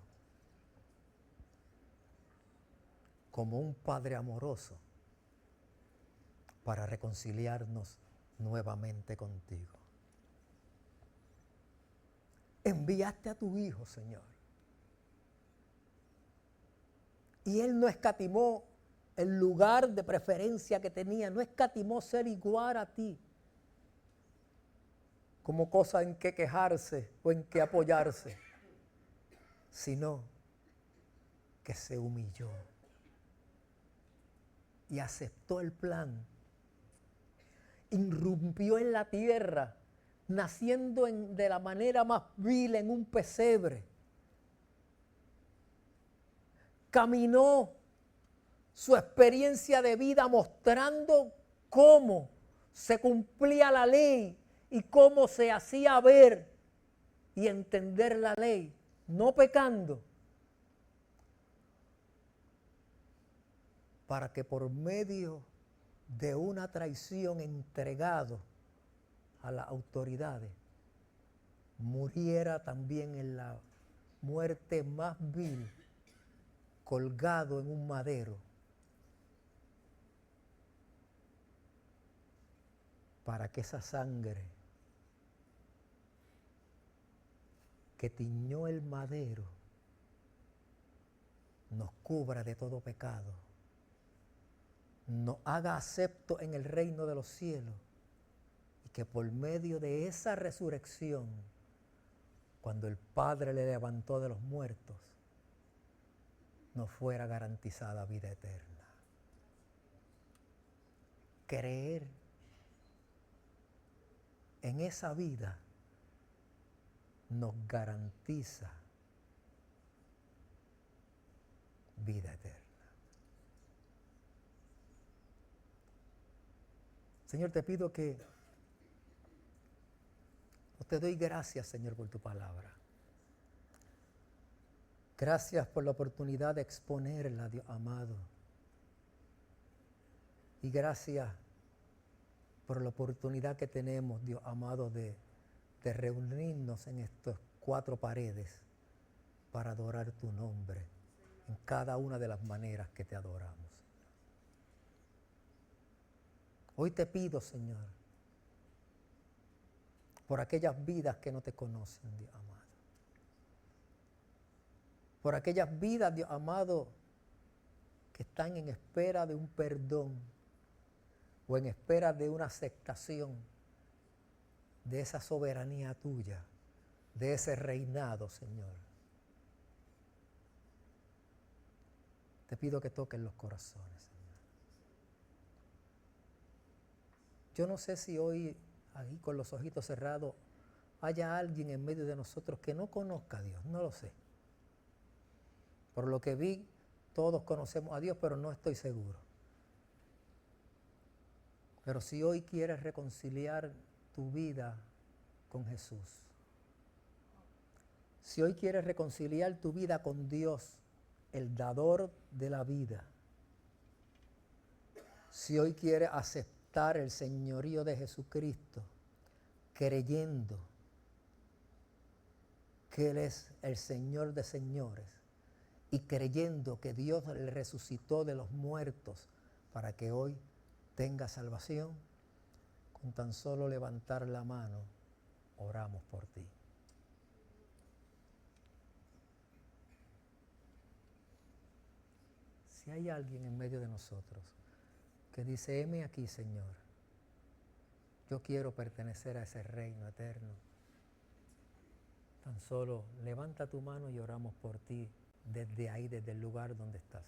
como un Padre amoroso para reconciliarnos nuevamente contigo. Enviaste a tu Hijo, Señor. Y Él no escatimó el lugar de preferencia que tenía, no escatimó ser igual a ti, como cosa en que quejarse o en que apoyarse. sino que se humilló y aceptó el plan. Irrumpió en la tierra, naciendo de la manera más vil en un pesebre. Caminó su experiencia de vida mostrando cómo se cumplía la ley y cómo se hacía ver y entender la ley, no pecando, para que por medio de una traición entregado a las autoridades, muriera también en la muerte más vil, colgado en un madero, para que esa sangre que tiñó el madero nos cubra de todo pecado, nos haga acepto en el reino de los cielos, y que por medio de esa resurrección, cuando el Padre le levantó de los muertos, nos fuera garantizada vida eterna. Creer en esa vida nos garantiza vida eterna. Señor, te pido que te doy gracias, Señor, por tu palabra. Gracias por la oportunidad de exponerla, Dios amado. Y gracias por la oportunidad que tenemos, Dios amado, de reunirnos en estas cuatro paredes para adorar tu nombre en cada una de las maneras que te adoramos. Hoy te pido, Señor, por aquellas vidas que no te conocen, Dios amado. Por aquellas vidas, Dios amado, que están en espera de un perdón o en espera de una aceptación de esa soberanía tuya, de ese reinado, Señor. Te pido que toques los corazones, Señor. Yo no sé si hoy, ahí con los ojitos cerrados, haya alguien en medio de nosotros que no conozca a Dios, no lo sé. Por lo que vi, todos conocemos a Dios, pero no estoy seguro. Pero si hoy quieres reconciliar tu vida con Jesús, si hoy quieres reconciliar tu vida con Dios, el dador de la vida, si hoy quieres aceptar el señorío de Jesucristo, creyendo que Él es el Señor de señores y creyendo que Dios le resucitó de los muertos para que hoy tenga salvación, con tan solo levantar la mano, oramos por ti. Si hay alguien en medio de nosotros que dice, heme aquí, Señor, yo quiero pertenecer a ese reino eterno, tan solo levanta tu mano y oramos por ti desde ahí, desde el lugar donde estás.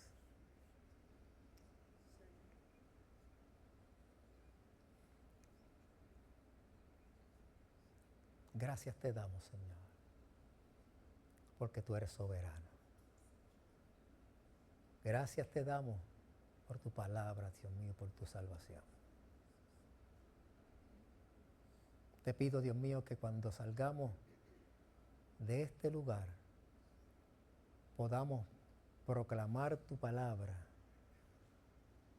Gracias te damos, Señor, porque tú eres soberano. Gracias te damos por tu palabra, Dios mío, por tu salvación. Te pido, Dios mío, que cuando salgamos de este lugar podamos proclamar tu palabra,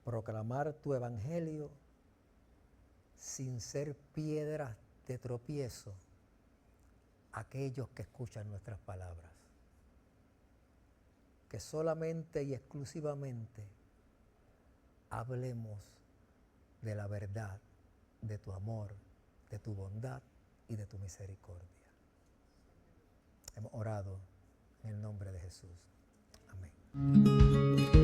proclamar tu evangelio sin ser piedras de tropiezo a aquellos que escuchan nuestras palabras. Que solamente y exclusivamente hablemos de la verdad, de tu amor, de tu bondad y de tu misericordia. Hemos orado en el nombre de Jesús. Amén.